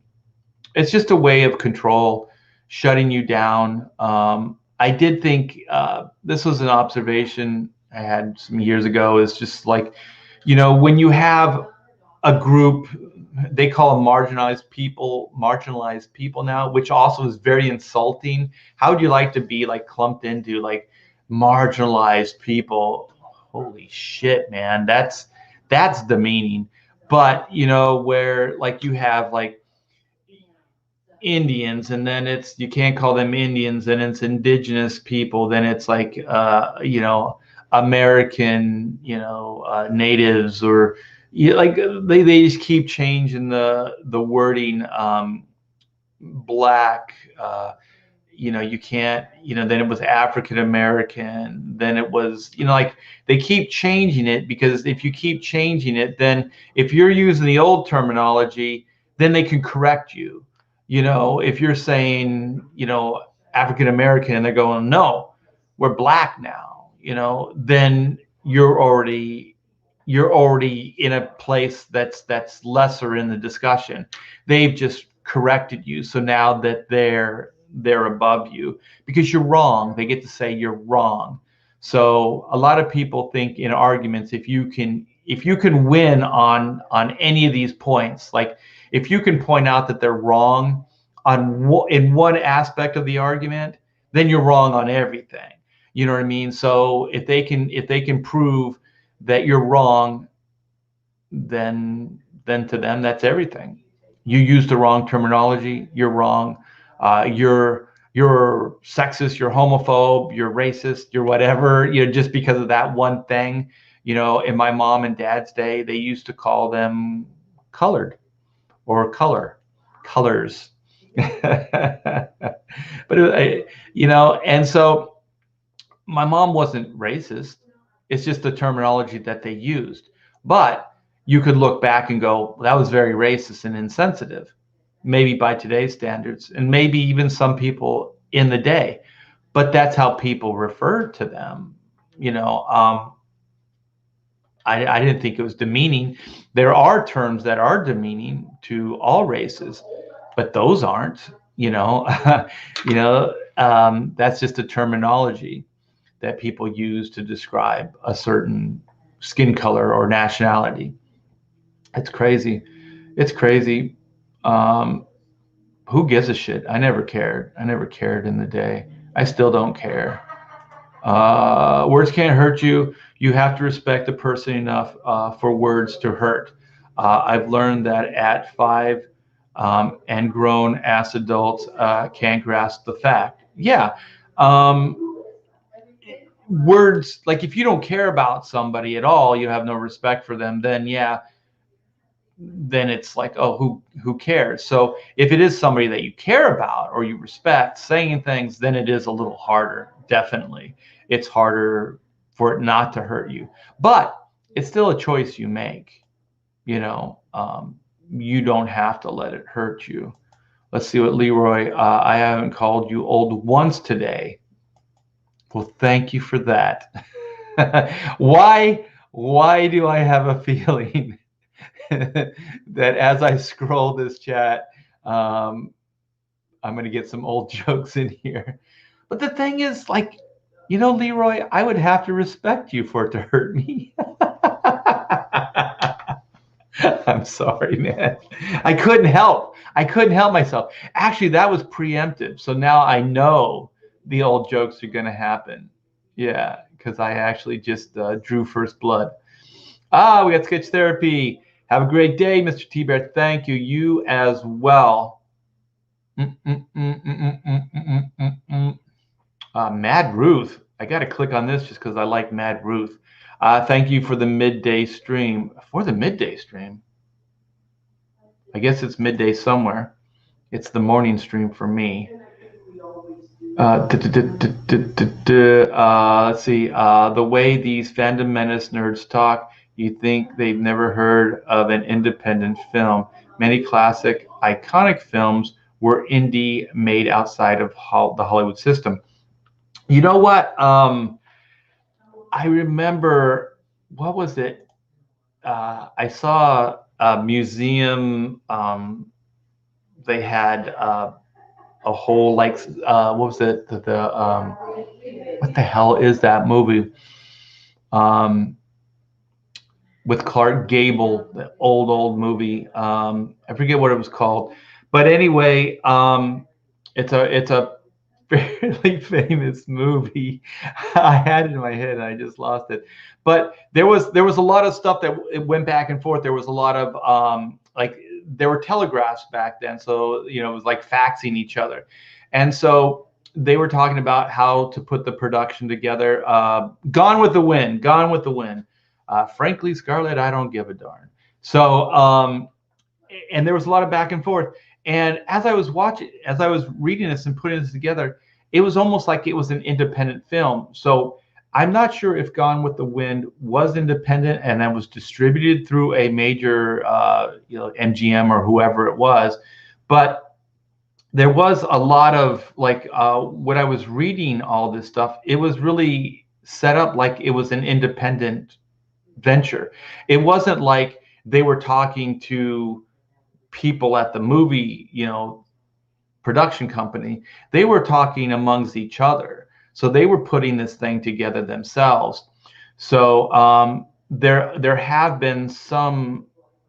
It's just a way of control, shutting you down. I did think this was an observation I had some years ago. Is just like, when you have a group, they call them marginalized people now, which also is very insulting. How would you like to be like clumped into like marginalized people? Holy shit, man. That's demeaning. But where like you have like Indians, and then you can't call them Indians, and it's indigenous people, then it's like American, natives, or like they just keep changing the wording. Black, you can't, then it was African American, then it was, like they keep changing it, because if you keep changing it, then if you're using the old terminology, then they can correct you. If you're saying, African American, and they're going, no, we're black now, then you're already in a place that's lesser in the discussion. They've just corrected you, so now that they're above you because you're wrong. They get to say you're wrong. So a lot of people think in arguments, if you can win on any of these points, like if you can point out that they're wrong in one aspect of the argument, then you're wrong on everything. You know what I mean? So if they can prove that you're wrong, then to them that's everything. You use the wrong terminology, you're wrong. You're sexist, you're homophobe, you're racist, you're whatever, just because of that one thing. In my mom and dad's day, they used to call them colored or colors. But and so my mom wasn't racist. It's just the terminology that they used. But you could look back and go, well, that was very racist and insensitive, maybe by today's standards, and maybe even some people in the day. But that's how people referred to them. I didn't think it was demeaning. There are terms that are demeaning to all races, but those aren't. That's just a terminology that people use to describe a certain skin color or nationality. It's crazy. It's crazy. Who gives a shit? I never cared. I never cared in the day. I still don't care. Words can't hurt you. You have to respect the person enough for words to hurt. I've learned that at 5 and grown ass adults can't grasp the fact. Yeah. Words, like if you don't care about somebody at all, you have no respect for them, then then it's like, oh, who cares? So if it is somebody that you care about or you respect saying things, then it is a little harder. Definitely. It's harder for it not to hurt you, but it's still a choice you make. You don't have to let it hurt you. Let's see what Leroy, I haven't called you old once today. Well, thank you for that. Why do I have a feeling that as I scroll this chat, I'm going to get some old jokes in here? But the thing is, like, Leroy, I would have to respect you for it to hurt me. I'm sorry, man. I couldn't help myself. Actually, that was preemptive. So now I know the old jokes are going to happen. Yeah, because I actually just drew first blood. We got sketch therapy. Have a great day, Mr. T-Bear. Thank you. You as well. Mm, mm, mm, mm, mm, mm, mm, mm. Mad Ruth. I got to click on this just because I like Mad Ruth. Thank you for the midday stream. For the midday stream, I guess it's midday somewhere. It's the morning stream for me. Let's see. The way these fandom menace nerds talk, you think they've never heard of an independent film. Many classic, iconic films were indie, made outside of the Hollywood system. You know what? I remember, what was it? I saw a museum. They had a whole what was it? What the hell is that movie? Um, with Clark Gable, the old movie. I forget what it was called, but anyway, it's a fairly famous movie. I had it in my head and I just lost it. But there was a lot of stuff that it went back and forth. There was a lot of there were telegraphs back then, so it was like faxing each other, and so they were talking about how to put the production together. Gone with the Wind, Gone with the Wind. Frankly, Scarlett, I don't give a darn. So, and there was a lot of back and forth. And as I was reading this and putting this together, it was almost like it was an independent film. So I'm not sure if Gone with the Wind was independent and then was distributed through a major, MGM or whoever it was, but there was a lot of when I was reading all this stuff, it was really set up like it was an independent venture. It wasn't like they were talking to people at the movie, production company. They were talking amongst each other. So they were putting this thing together themselves. So there have been some,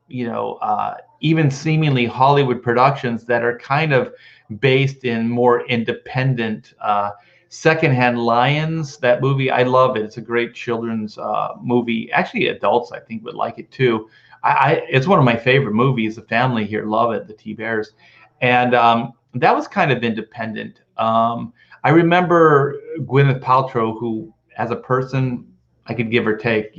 even seemingly Hollywood productions that are kind of based in more independent. Secondhand Lions, that movie, I love it. It's a great children's movie. Actually, adults I think would like it too. It's one of my favorite movies. The family here love it, the T-Bears, and that was kind of independent. I remember Gwyneth Paltrow, who, as a person, I could give or take,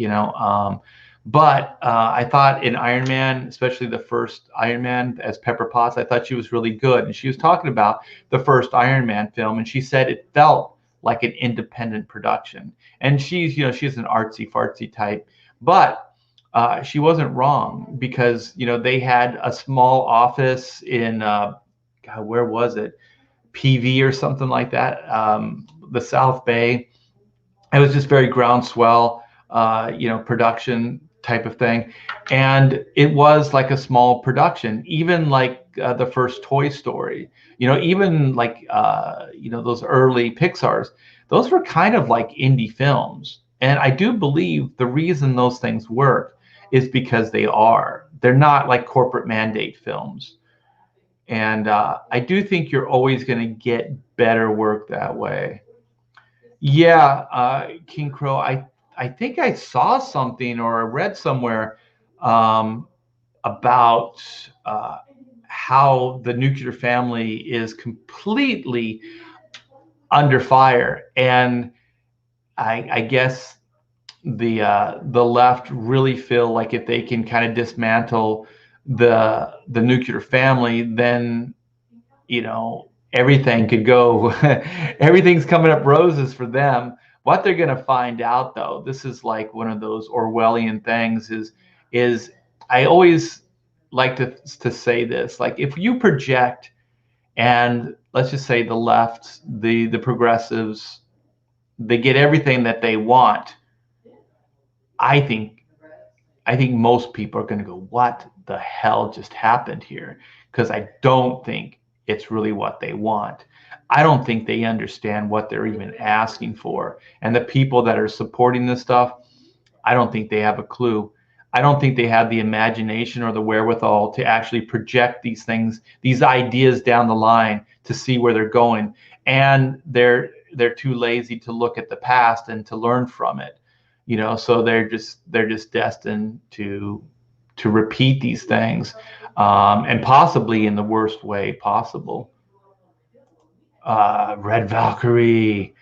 but I thought in Iron Man, especially the first Iron Man as Pepper Potts, I thought she was really good. And she was talking about the first Iron Man film, and she said it felt like an independent production. And she's an artsy fartsy type, but she wasn't wrong because they had a small office in God, where was it? PV or something like that, the South Bay. It was just very groundswell, production type of thing, and it was like a small production, even like the first Toy Story, even like those early Pixar's. Those were kind of like indie films, and I do believe the reason those things work is because they're not like corporate mandate films. And I do think you're always going to get better work that way. Yeah, King Crow. I think I saw something or I read somewhere um, about how the nuclear family is completely under fire, and I guess the left really feel like if they can kind of dismantle the nuclear family, then everything could go. Everything's coming up roses for them. What they're going to find out, though, this is like one of those Orwellian things. Is I always like to say this, like if you project, and let's just say the left, the progressives, they get everything that they want. I think most people are going to go, what the hell just happened here? Because I don't think it's really what they want. I don't think they understand what they're even asking for. And the people that are supporting this stuff, I don't think they have a clue. I don't think they have the imagination or the wherewithal to actually project these things, these ideas down the line to see where they're going. And they're too lazy to look at the past and to learn from it. So they're just destined to repeat these things, and possibly in the worst way possible. Red Valkyrie.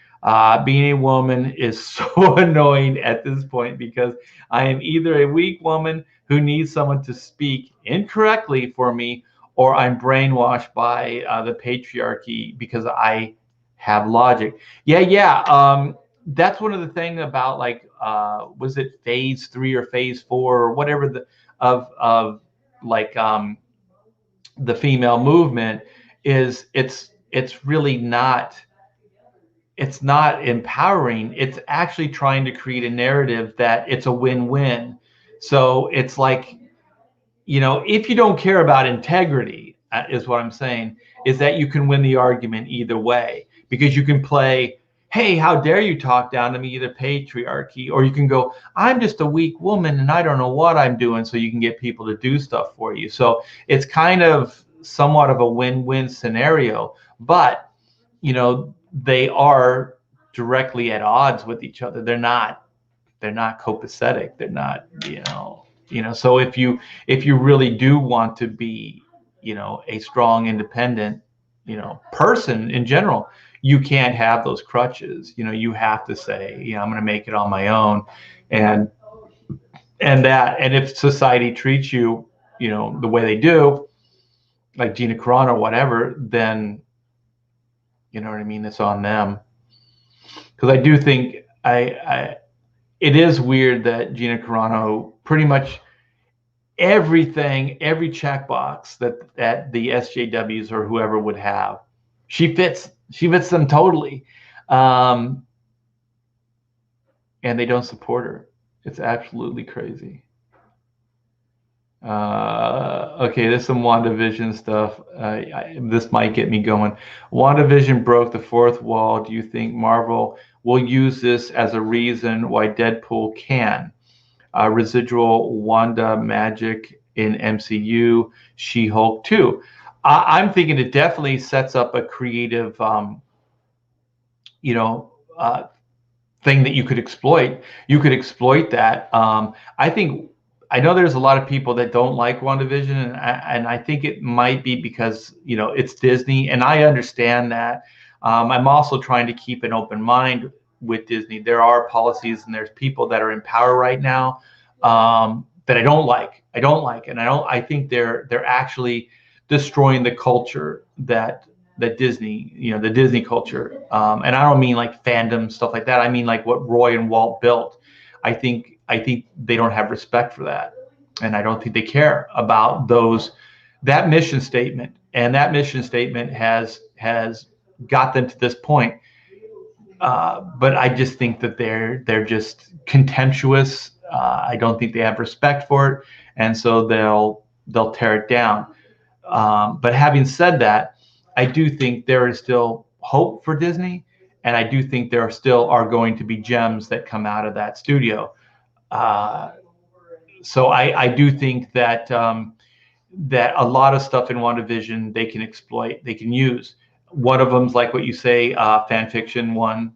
Being a woman is so annoying at this point because I am either a weak woman who needs someone to speak incorrectly for me, or I'm brainwashed by the patriarchy because I have logic. Yeah, yeah. That's one of the things about like, was it phase 3 or phase 4 or whatever of like the female movement is it's really not, it's not empowering. It's actually trying to create a narrative that it's a win-win. So it's like, if you don't care about integrity, is what I'm saying, is that you can win the argument either way, because you can play, hey, how dare you talk down to me, the patriarchy, or you can go, I'm just a weak woman and I don't know what I'm doing, so you can get people to do stuff for you. So it's kind of somewhat of a win-win scenario, but they are directly at odds with each other. They're not copacetic. They're not, so if you really do want to be, a strong, independent, person in general, you can't have those crutches. You have to say, I'm going to make it on my own. And and if society treats you, the way they do, like Gina Carano or whatever, then you know what I mean, it's on them. Because I do think it is weird that Gina Carano pretty much everything, every checkbox that the SJWs or whoever would have, she fits them totally, and they don't support her. It's absolutely crazy. Okay, there's some WandaVision stuff. This might get me going. WandaVision broke the fourth wall. Do you think Marvel will use this as a reason why Deadpool can? Residual Wanda magic in MCU, She-Hulk 2. I'm thinking it definitely sets up a creative, thing that you could exploit. You could exploit that. I know there's a lot of people that don't like WandaVision, and I think it might be because it's Disney, and I understand that. I'm also trying to keep an open mind with Disney. There are policies and there's people that are in power right now, that I don't like. And I think they're actually destroying the culture that Disney, the Disney culture. And I don't mean like fandom stuff like that. I mean like what Roy and Walt built. I think they don't have respect for that, and I don't think they care about that mission statement. And that mission statement has got them to this point. But I just think that they're just contemptuous. I don't think they have respect for it, and so they'll tear it down. But having said that, I do think there is still hope for Disney, and I do think there still are going to be gems that come out of that studio. So I do think that that a lot of stuff in WandaVision they can exploit, they can use. One of them's like what you say, fan fiction one.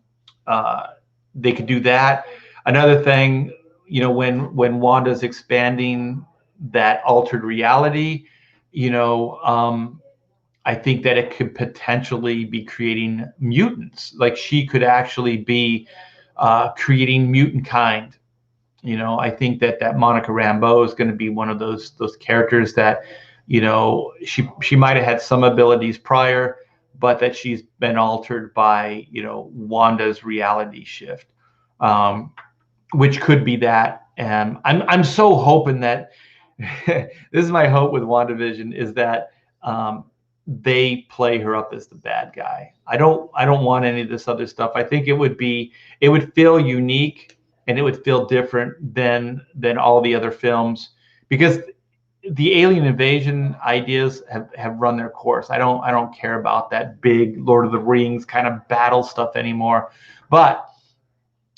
They could do that. Another thing, when Wanda's expanding that altered reality, I think that it could potentially be creating mutants. Like she could actually be creating mutant kind. I think that Monica Rambeau is going to be one of those characters that, she might have had some abilities prior, but that she's been altered by, Wanda's reality shift, which could be that. And I'm so hoping that this is my hope with WandaVision, is that they play her up as the bad guy. I don't want any of this other stuff. I think it would feel unique, and it would feel different than all the other films, because the alien invasion ideas have run their course. I don't care about that big Lord of the Rings kind of battle stuff anymore. But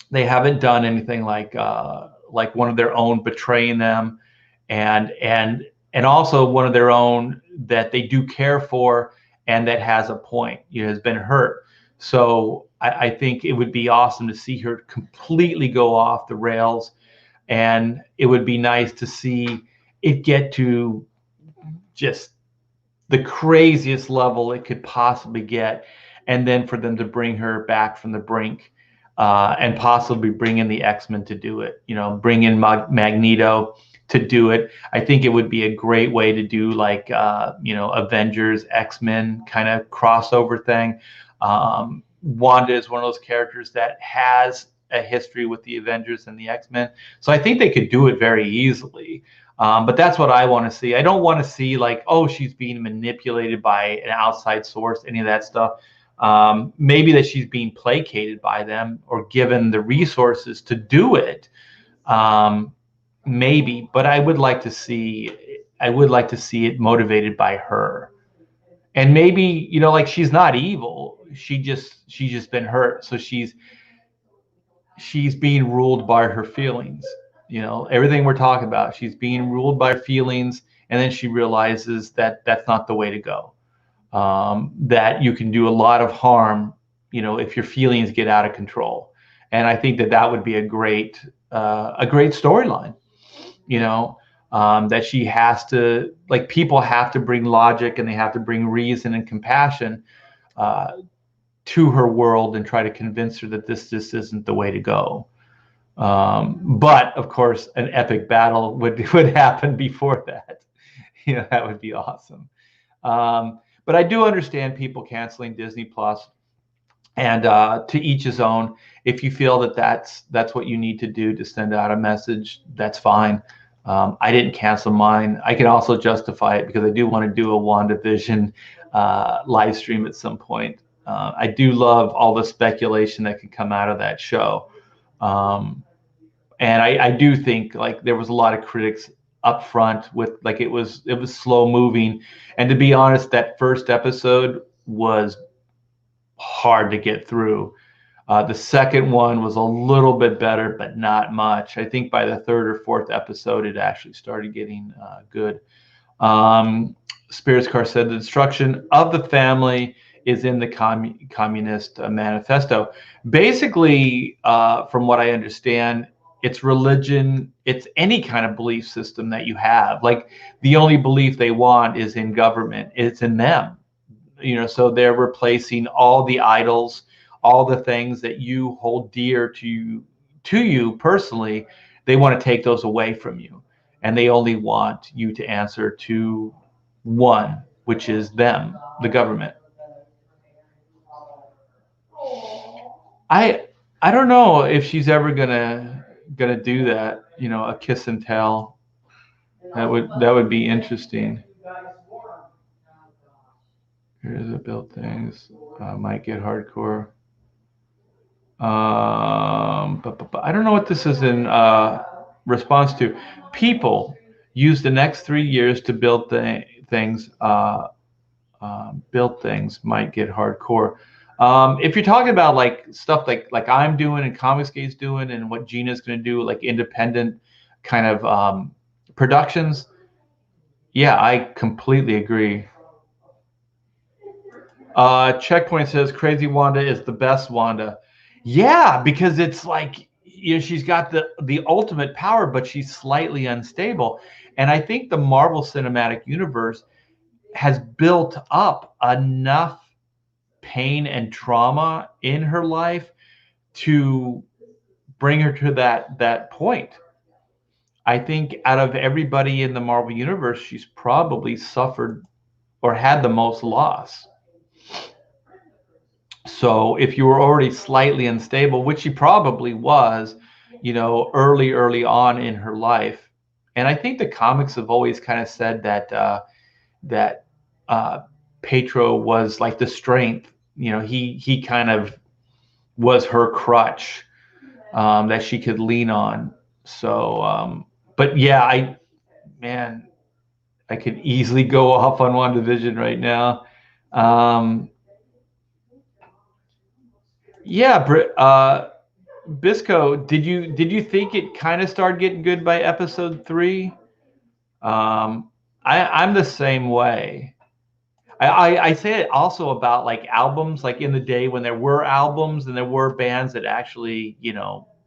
they haven't done anything like one of their own betraying them, and also one of their own that they do care for and that has a point, has been hurt. So I think it would be awesome to see her completely go off the rails, and it would be nice to see it get to just the craziest level it could possibly get. and then for them to bring her back from the brink, and possibly bring in the X-Men to do it. Bring in Magneto to do it. I think it would be a great way to do like Avengers, X-Men kind of crossover thing. Wanda is one of those characters that has a history with the Avengers and the X-Men, so I think they could do it very easily. But that's what I want to see. I don't want to see like, oh, she's being manipulated by an outside source, any of that stuff. Maybe that she's being placated by them or given the resources to do it. Maybe, but I would like to see it motivated by her. And maybe, like, she's not evil. She's just been hurt. So she's being ruled by her feelings. Everything we're talking about, she's being ruled by her feelings, and then she realizes that that's not the way to go. That you can do a lot of harm, if your feelings get out of control. And I think that would be a great storyline. That she has to, like, people have to bring logic and they have to bring reason and compassion to her world and try to convince her that this isn't the way to go. But of course, an epic battle would happen before that. That would be awesome. But I do understand people canceling Disney Plus, and to each his own. If you feel that that's what you need to do to send out a message, that's fine. I didn't cancel mine. I can also justify it because I do want to do a WandaVision live stream at some point. I do love all the speculation that can come out of that show. And I do think, like, there was a lot of critics up front with, like, it was slow moving. And to be honest, that first episode was hard to get through. The second one was a little bit better, but not much. I think by the third or fourth episode, it actually started getting good. Spirits Car said the destruction of the family is in the Communist Manifesto. Basically, from what I understand, it's religion, it's any kind of belief system that you have. Like, the only belief they want is in government. It's in them. So they're replacing all the idols, all the things that you hold dear to you personally. They want to take those away from you, and they only want you to answer to one, which is them, the government. I don't know if she's ever gonna do that. A kiss and tell. That would be interesting. Here's the built things. Might get hardcore. But I don't know what this is in response to. People use the next 3 years to build things. Build things might get hardcore. If you're talking about like stuff like I'm doing and Comicsgate's doing and what Gina's going to do, like independent kind of productions, yeah, I completely agree. Checkpoint says Crazy Wanda is the best Wanda. Yeah, because it's like, she's got the ultimate power, but she's slightly unstable. And I think the Marvel Cinematic Universe has built up enough pain and trauma in her life to bring her to that point. I think out of everybody in the Marvel Universe, she's probably suffered or had the most loss. So if you were already slightly unstable, which she probably was, early on in her life, and I think the comics have always kind of said that Petro was like the strength. He kind of was her crutch that she could lean on. So, but yeah, I could easily go off on WandaVision right now. Yeah, Bisco, did you think it kind of started getting good by episode 3? I'm the same way. I say it also about like albums, like in the day when there were albums and there were bands that actually,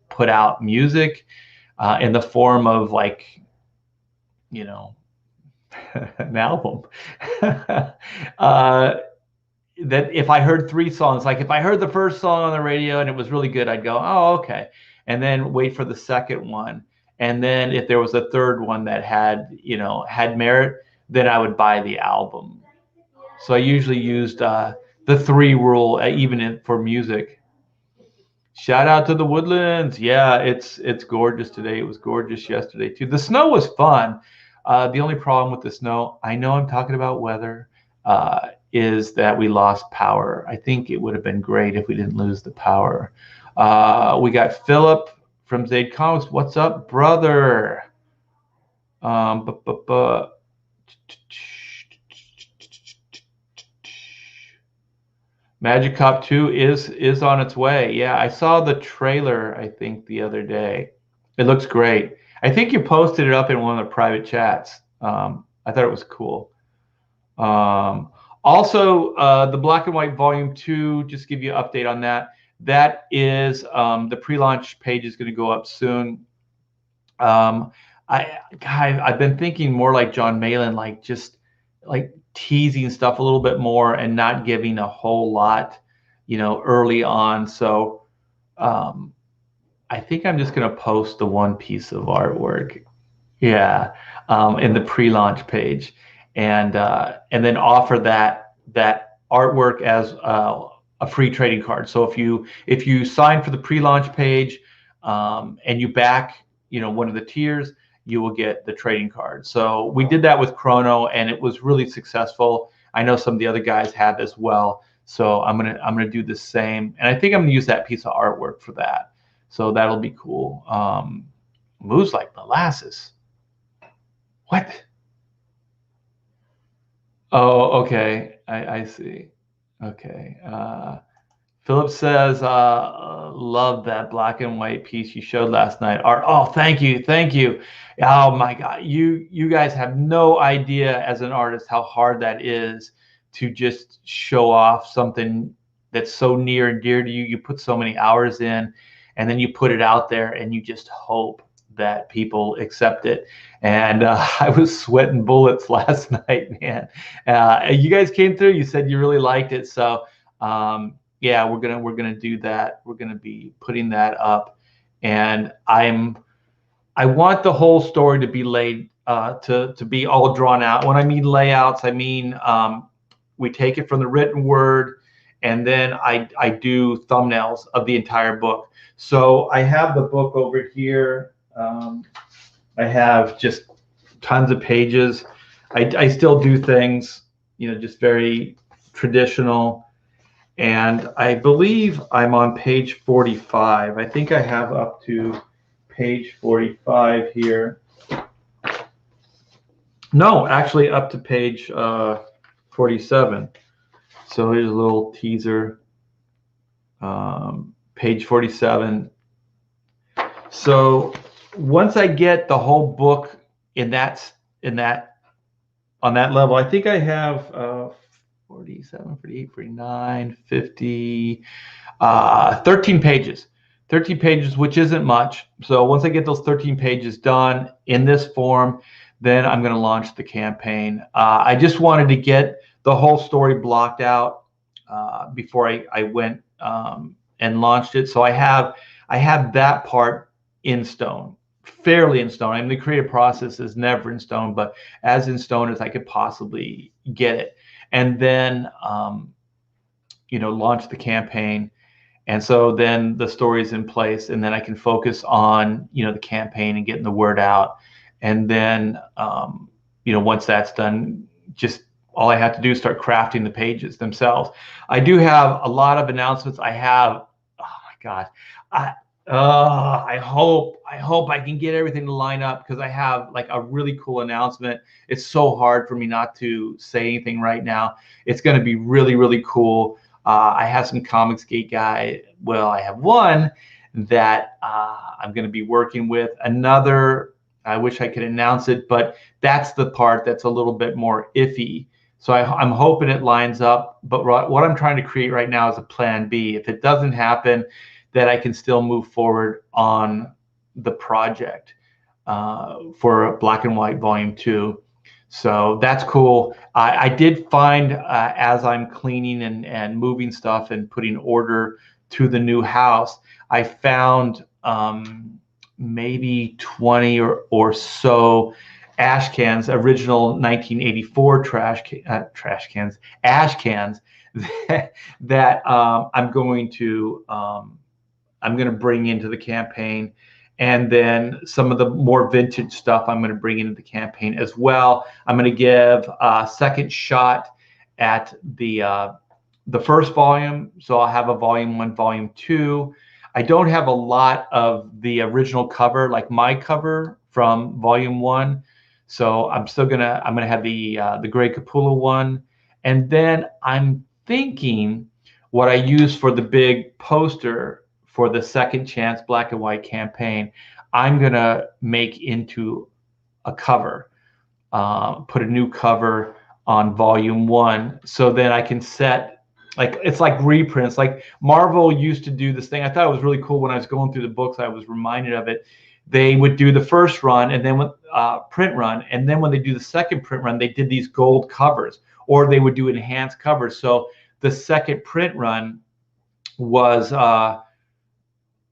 put out music in the form of like, an album. that if I heard 3 songs, like if I heard the first song on the radio and it was really good, I'd go, oh, okay. And then wait for the second one. And then if there was a third one that had, had merit, then I would buy the album. So I usually used the 3 rule, for music. Shout out to the Woodlands. Yeah, it's gorgeous today. It was gorgeous yesterday too. The snow was fun. The only problem with the snow, I know I'm talking about weather, is that we lost power. I think it would have been great if we didn't lose the power. We got Philip from Zaid Comics. What's up, brother? Magic Cop 2 is on its way. Yeah, I saw the trailer, I think, the other day. It looks great. I think you posted it up in one of the private chats. I thought it was cool. Also, the Black and White Volume 2, just give you an update on that. That is, the pre-launch page is going to go up soon. I've been thinking more like John Malin, like just like teasing stuff a little bit more and not giving a whole lot, early on. So I think I'm just going to post the one piece of artwork, yeah, in the pre-launch page, and then offer that artwork as a free trading card. So if you sign for the pre-launch page and you back, one of the tiers, you will get the trading card. So we did that with Chrono, and it was really successful. I know some of the other guys have as well. So I'm gonna do the same, and I think I'm gonna use that piece of artwork for that. So that'll be cool. Moves like molasses. What? Oh, okay. I see. Okay. Philip says, love that black and white piece you showed last night. Art. Oh, thank you. Thank you. Oh my God. You guys have no idea as an artist how hard that is to just show off something that's so near and dear to you. You put so many hours in, and then you put it out there and you just hope that people accept it. And I was sweating bullets last night, man. You guys came through. You said you really liked it. So, yeah, we're gonna do that. We're gonna be putting that up, and I want the whole story to be laid to be all drawn out. When I mean layouts, I mean we take it from the written word, and then I do thumbnails of the entire book. So I have the book over here. I have just tons of pages. I still do things, just very traditional. And I believe I'm on page 45. I think I have up to page 45 here. No, actually up to page 47. So here's a little teaser. Page 47. So once I get the whole book on that level, I think I have 47, 48, 49, 50, 13 pages. 13 pages, which isn't much. So once I get those 13 pages done in this form, then I'm going to launch the campaign. I just wanted to get the whole story blocked out before I went and launched it. So I have that part in stone, fairly in stone. I mean, the creative process is never in stone, but as in stone as I could possibly get it. And then, launch the campaign. And so then the story is in place, and then I can focus on, the campaign and getting the word out. And then, once that's done, just all I have to do is start crafting the pages themselves. I do have a lot of announcements. I have, oh my God, I hope I can get everything to line up, because I have like a really cool announcement. It's so hard for me not to say anything right now. It's going to be really, really cool. I have some Comicsgate guy. Well, I have one that I'm going to be working with. Another, I wish I could announce it, but that's the part that's a little bit more iffy. So I'm hoping it lines up. But what I'm trying to create right now is a plan B. If it doesn't happen, that I can still move forward on the project for Black and White Volume 2. So that's cool. I did find as I'm cleaning and moving stuff and putting order to the new house, I found maybe 20 or so ash cans, original 1984 trash cans, ash cans that I'm going to bring into the campaign. And then some of the more vintage stuff I'm going to bring into the campaign as well. I'm going to give a second shot at the first volume. So I'll have a volume 1, volume 2. I don't have a lot of the original cover, like my cover from volume 1. So I'm gonna have the Grey Capullo one. And then I'm thinking what I use for the big poster for the Second Chance Black and White campaign, I'm gonna make into a cover, put a new cover on volume 1, so then I can set, like, it's like reprints. Like Marvel used to do this thing. I thought it was really cool when I was going through the books. I was reminded of it. They would do the first run and then print run, and then when they do the second print run, they did these gold covers, or they would do enhanced covers. So the second print run was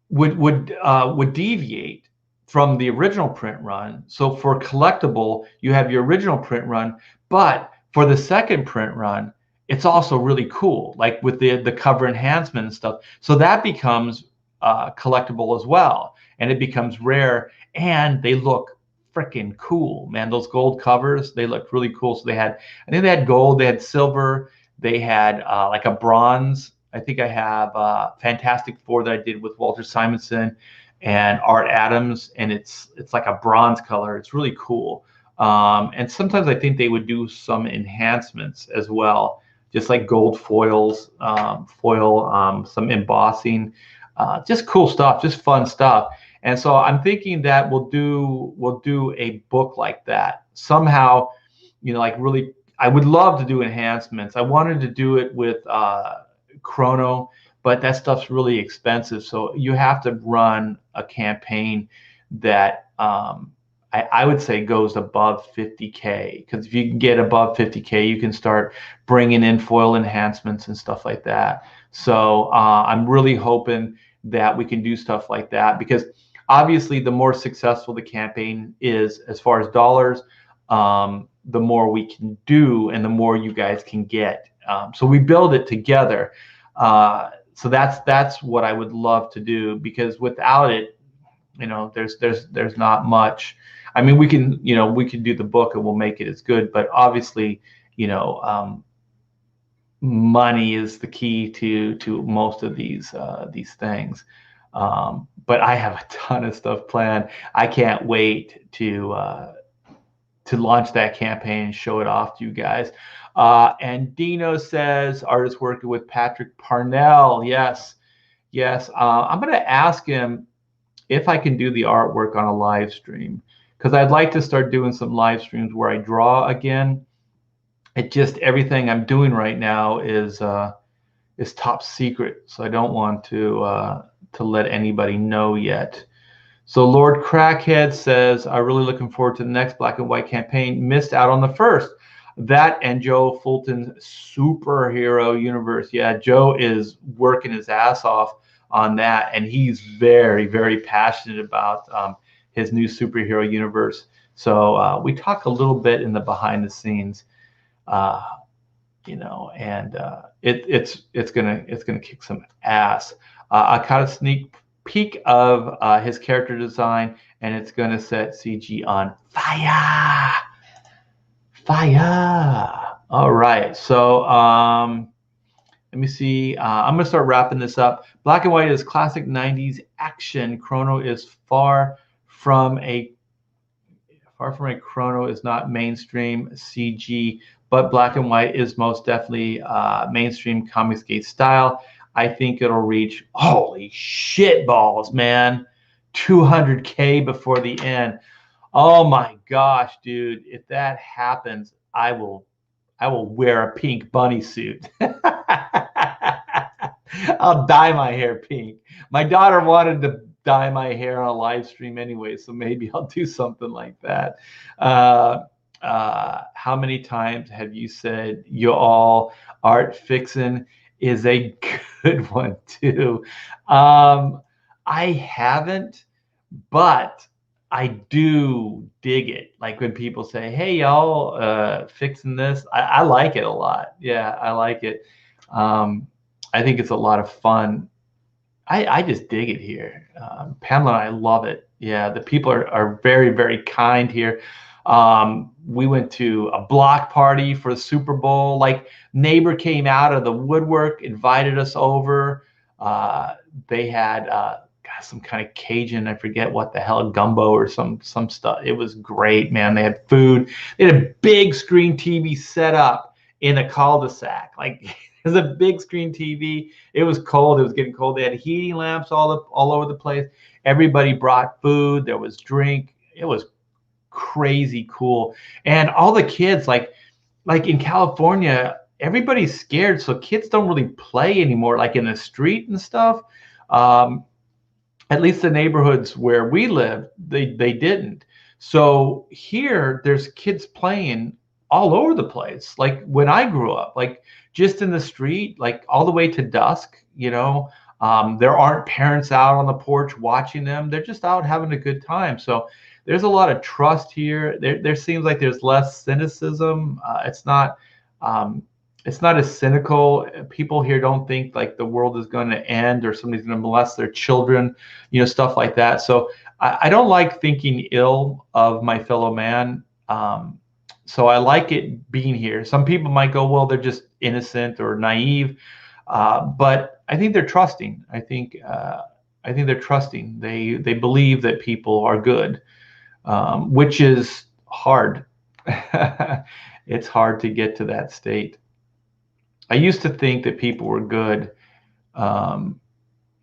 would deviate from the original print run. So for collectible, you have your original print run, but for the second print run, it's also really cool, like with the cover enhancement and stuff. So that becomes collectible as well, and it becomes rare, and they look freaking cool, man. Those gold covers, they look really cool. So I think they had gold, they had silver, they had like a bronze. I think I have Fantastic Four that I did with Walter Simonson and Art Adams, and it's like a bronze color. It's really cool. And sometimes I think they would do some enhancements as well, just like gold foils, some embossing, just cool stuff, just fun stuff. And so I'm thinking that we'll do a book like that somehow, like really. I would love to do enhancements. I wanted to do it with Chrono, but that stuff's really expensive. So you have to run a campaign that I would say goes above 50K, because if you can get above 50K, you can start bringing in foil enhancements and stuff like that. So I'm really hoping that we can do stuff like that, because obviously the more successful the campaign is as far as dollars, the more we can do and the more you guys can get. So we build it together. So that's what I would love to do, because without it, there's not much. I mean, we can do the book and we'll make it as good, but obviously, money is the key to most of these things. But I have a ton of stuff planned. I can't wait to launch that campaign and show it off to you guys. And Dino says, artist working with Patrick Parnell. Yes. I'm going to ask him if I can do the artwork on a live stream, because I'd like to start doing some live streams where I draw again. It just, everything I'm doing right now is top secret, so I don't want to let anybody know yet. So Lord Crackhead says, I'm really looking forward to the next Black and White campaign. Missed out on the first. That and Joe Fulton's superhero universe. Yeah, Joe is working his ass off on that, and he's very, very passionate about his new superhero universe. So we talk a little bit in the behind the scenes, and it's gonna kick some ass. I caught a sneak peek of his character design, and it's gonna set CG on fire. All right, so let me see. I'm gonna start wrapping this up. Black and White is classic 90s action. Chrono is far from a Chrono is not mainstream CG, but Black and White is most definitely mainstream Comicsgate style. I think it'll reach, holy shit balls, man, 200K before the end. Oh my gosh, dude! If that happens, I will wear a pink bunny suit. I'll dye my hair pink. My daughter wanted to dye my hair on a live stream anyway, so maybe I'll do something like that. How many times have you said you all art fixin' is a good one too? I haven't, but I do dig it. Like when people say, "Hey, y'all, fixing this," I like it a lot. Yeah, I like it. Um, I think it's a lot of fun. I just dig it here. Pamela and I love it. Yeah, the people are very, very kind here. We went to a block party for the Super Bowl. Like, neighbor came out of the woodwork, invited us over. Uh, they had some kind of Cajun, I forget what the hell, gumbo or some stuff. It was great, man. They had food. They had a big screen TV set up in a cul-de-sac. Like, there's a big screen TV. It was cold. It was getting cold. They had heating lamps all over the place. Everybody brought food. There was drink. It was crazy cool. And all the kids, like in California, everybody's scared, so kids don't really play anymore, like in the street and stuff. Um, at least the neighborhoods where we live, they didn't. So here, there's kids playing all over the place. Like when I grew up, like just in the street, like all the way to dusk. There aren't parents out on the porch watching them. They're just out having a good time. So there's a lot of trust here. There seems like there's less cynicism. Um, it's not as cynical. People here don't think like the world is going to end or somebody's going to molest their children, stuff like that. So I don't like thinking ill of my fellow man. So I like it being here. Some people might go, well, they're just innocent or naive, but I think they're trusting. I think they're trusting. They believe that people are good, which is hard. It's hard to get to that state. I used to think that people were good, and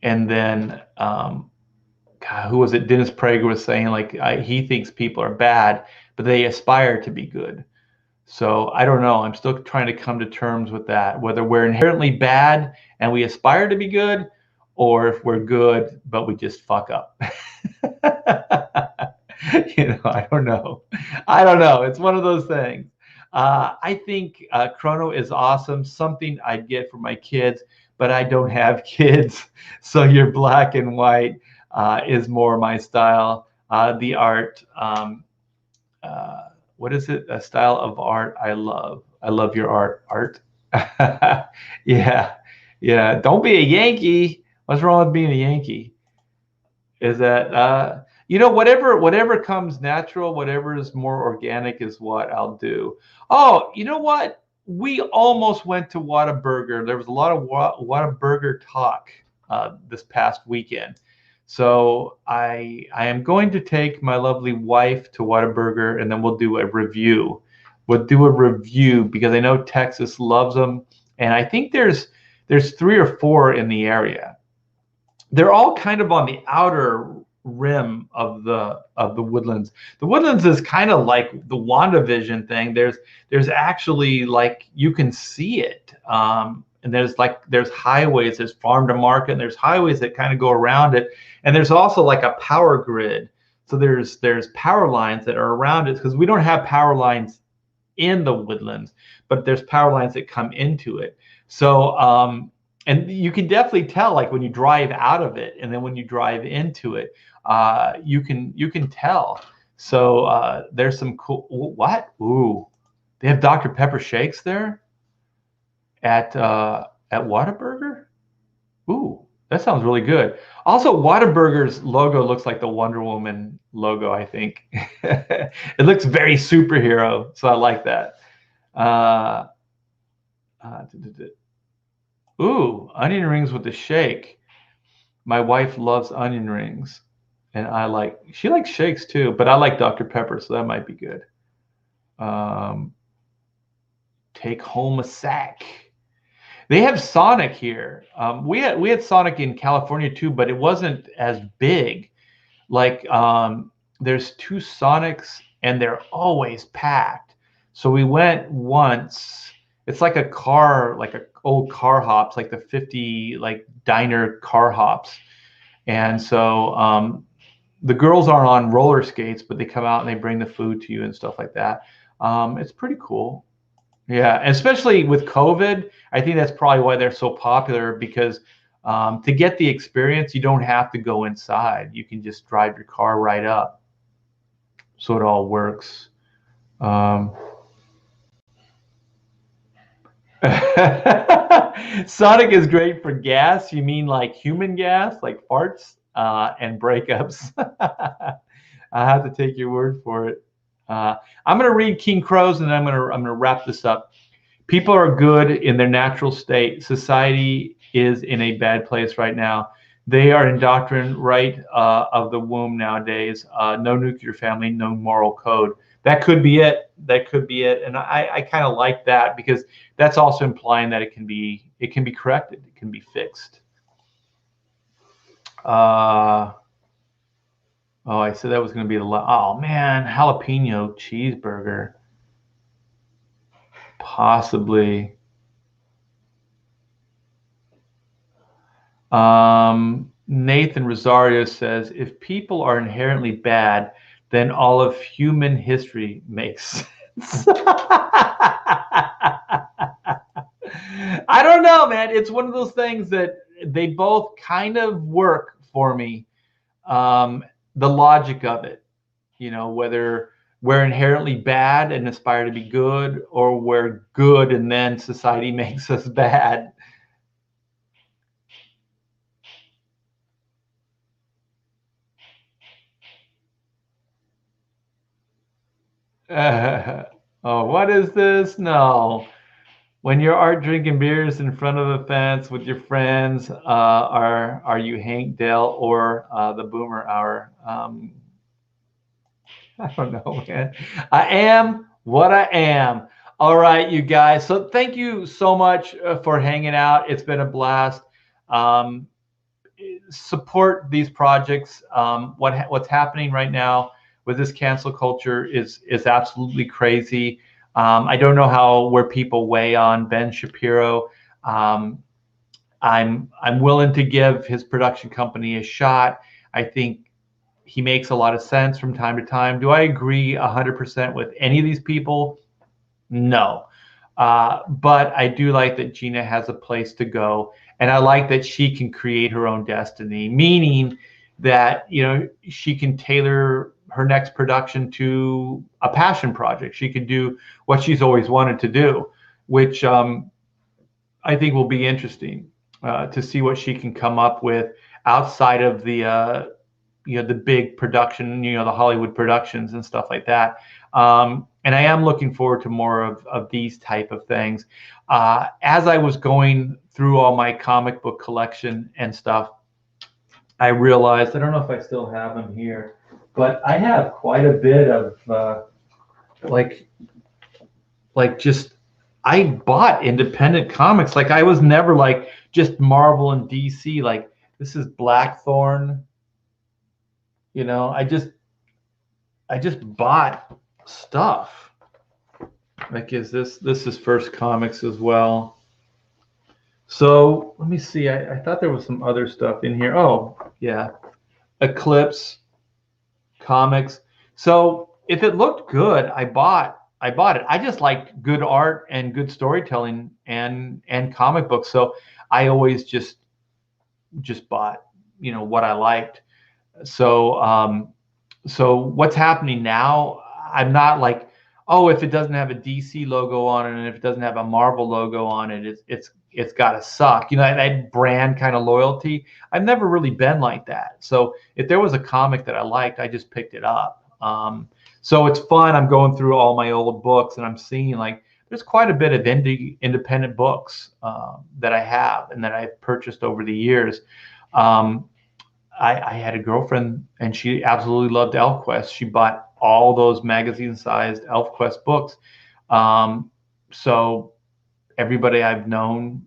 then God, who was it? Dennis Prager was saying like he thinks people are bad, but they aspire to be good. So I don't know. I'm still trying to come to terms with that, whether we're inherently bad and we aspire to be good, or if we're good but we just fuck up. I don't know. I don't know. It's one of those things. I think Chrono is awesome. Something I'd get for my kids, but I don't have kids, so your black and white is more my style. The art, what is it? A style of art I love. I love your art. Yeah, yeah. Don't be a Yankee. What's wrong with being a Yankee? Is that whatever comes natural, whatever is more organic is what I'll do. Oh, you know what? We almost went to Whataburger. There was a lot of Whataburger talk this past weekend. So I am going to take my lovely wife to Whataburger, and then we'll do a review. We'll do a review because I know Texas loves them, and I think there's 3 or 4 in the area. They're all kind of on the outer rim of the Woodlands. The Woodlands is kind of like the WandaVision thing. There's actually like you can see it. And there's highways, there's farm to market, and there's highways that kind of go around it. And there's also like a power grid. So there's power lines that are around it because we don't have power lines in the Woodlands, but there's power lines that come into it. So and you can definitely tell like when you drive out of it and then when you drive into it, you can tell. So there's some cool. What? Ooh, they have Dr. Pepper shakes there at Whataburger. Ooh, that sounds really good. Also, Whataburger's logo looks like the Wonder Woman logo, I think. It looks very superhero, so I like that. Uh, uh, Ooh, onion rings with the shake. My wife loves onion rings, and she likes shakes too, but I like Dr. Pepper, so that might be good. Um, Take home a sack. They have Sonic here. We had Sonic in California too, but it wasn't as big. Like there's 2 Sonics, and they're always packed. So we went once. It's like a car, like a old car hops, like the 50 like diner car hops. And so the girls aren't on roller skates, but they come out and they bring the food to you and stuff like that. It's pretty cool. Yeah, especially with COVID, I think that's probably why they're so popular, because to get the experience, you don't have to go inside. You can just drive your car right up. So it all works. Um, Sonic is great for gas. You mean like human gas, like farts and breakups? I have to take your word for it. I'm going to read King Crows, and then I'm going to wrap this up. People are good in their natural state. Society is in a bad place right now. They are indoctrinated right of the womb nowadays. No nuclear family, no moral code. That could be it. That could be it. And I kind of like that, because that's also implying that it can be corrected. It can be fixed. Oh, I said that was going to be the oh man, jalapeno cheeseburger. Possibly. Nathan Rosario says, if people are inherently bad, then all of human history makes sense. I don't know, man. It's one of those things that they both kind of work for me. The logic of it, whether we're inherently bad and aspire to be good, or we're good and then society makes us bad. Oh, what is this? No. When you're art drinking beers in front of the fence with your friends, are you Hank Dell or the Boomer Hour? I don't know, man. I am what I am. All right, you guys. So thank you so much for hanging out. It's been a blast. Um, Support these projects. What's happening right now with this cancel culture is absolutely crazy. I don't know where people weigh on Ben Shapiro. I'm willing to give his production company a shot. I think he makes a lot of sense from time to time. Do I agree 100% with any of these people? No. But I do like that Gina has a place to go, and I like that she can create her own destiny, meaning that she can tailor her next production to a passion project. She can do what she's always wanted to do, which I think will be interesting to see what she can come up with outside of the big production, the Hollywood productions and stuff like that. And I am looking forward to more of these type of things. As I was going through all my comic book collection and stuff, I realized, I don't know if I still have them here, but I have quite a bit of just, I bought independent comics. Like, I was never like just Marvel and DC. Like, this is Blackthorn. I just bought stuff. Like, is this is First Comics as well? So let me see. I thought there was some other stuff in here. Oh yeah, Eclipse Comics. So if it looked good, I bought it. I just liked good art and good storytelling and comic books. So I always just bought what I liked. So so what's happening now, I'm not like, oh, if it doesn't have a DC logo on it and if it doesn't have a Marvel logo on it, it's got to suck. That brand kind of loyalty. I've never really been like that. So if there was a comic that I liked, I just picked it up. So it's fun. I'm going through all my old books and I'm seeing like there's quite a bit of independent books that I have and that I've purchased over the years. I had a girlfriend and she absolutely loved ElfQuest. She bought all those magazine-sized ElfQuest books. So everybody I've known,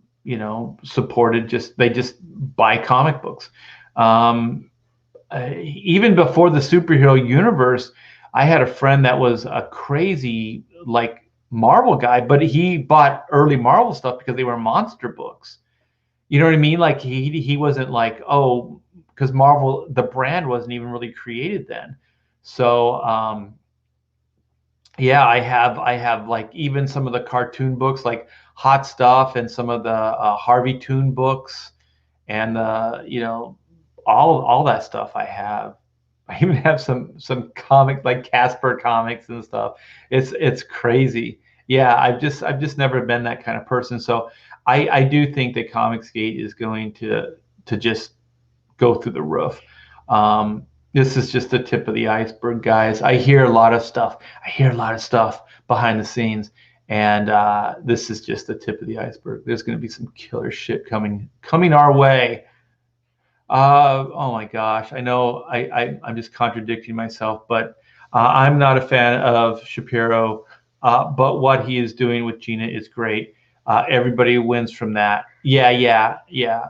supported, they just buy comic books. Even before the superhero universe, I had a friend that was a crazy like Marvel guy, but he bought early Marvel stuff because they were monster books. You know what I mean? Like he wasn't like, oh, because Marvel, the brand wasn't even really created then. So Yeah, I have like even some of the cartoon books like Hot Stuff and some of the Harvey Toon books and all that stuff I have. I even have some comic like Casper comics and stuff. It's crazy. Yeah, I've just never been that kind of person. So I do think that Comicsgate is going to just go through the roof. This is just the tip of the iceberg, guys. I hear a lot of stuff. I hear a lot of stuff behind the scenes, and this is just the tip of the iceberg. There's going to be some killer shit coming our way. Oh my gosh, I know I'm just contradicting myself, but I'm not a fan of Shapiro. But what he is doing with Gina is great. Everybody wins from that. Yeah, yeah, yeah.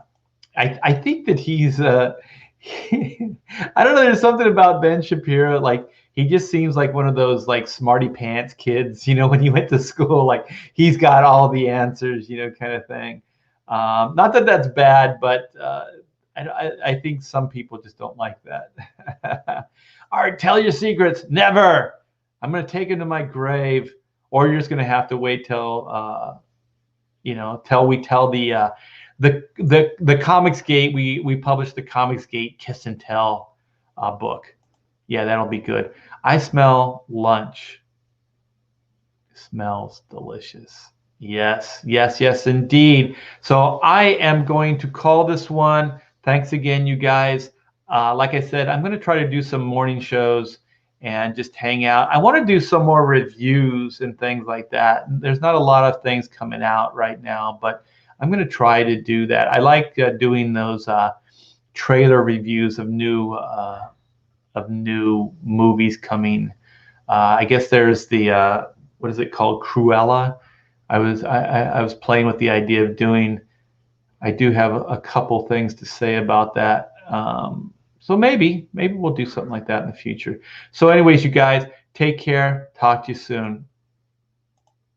I think that he's I don't know. There's something about Ben Shapiro. Like he just seems like one of those like smarty pants kids. When you went to school, like he's got all the answers. Kind of thing. Not that that's bad, but I think some people just don't like that. All right, tell your secrets. Never. I'm gonna take them to my grave, or you're just gonna have to wait till till we tell the Comicsgate. We published the Comicsgate Kiss and Tell book. Yeah, that'll be good. I smell lunch. It smells delicious. Yes, yes, yes, indeed. So I am going to call this one. Thanks again, you guys. Like I said, I'm going to try to do some morning shows and just hang out. I want to do some more reviews and things like that. There's not a lot of things coming out right now, but I'm going to try to do that. I like doing those trailer reviews of new movies coming. I guess there's the what is it called, Cruella. I was playing with the idea of doing. I do have a couple things to say about that. So maybe we'll do something like that in the future. So anyways, you guys, take care. Talk to you soon.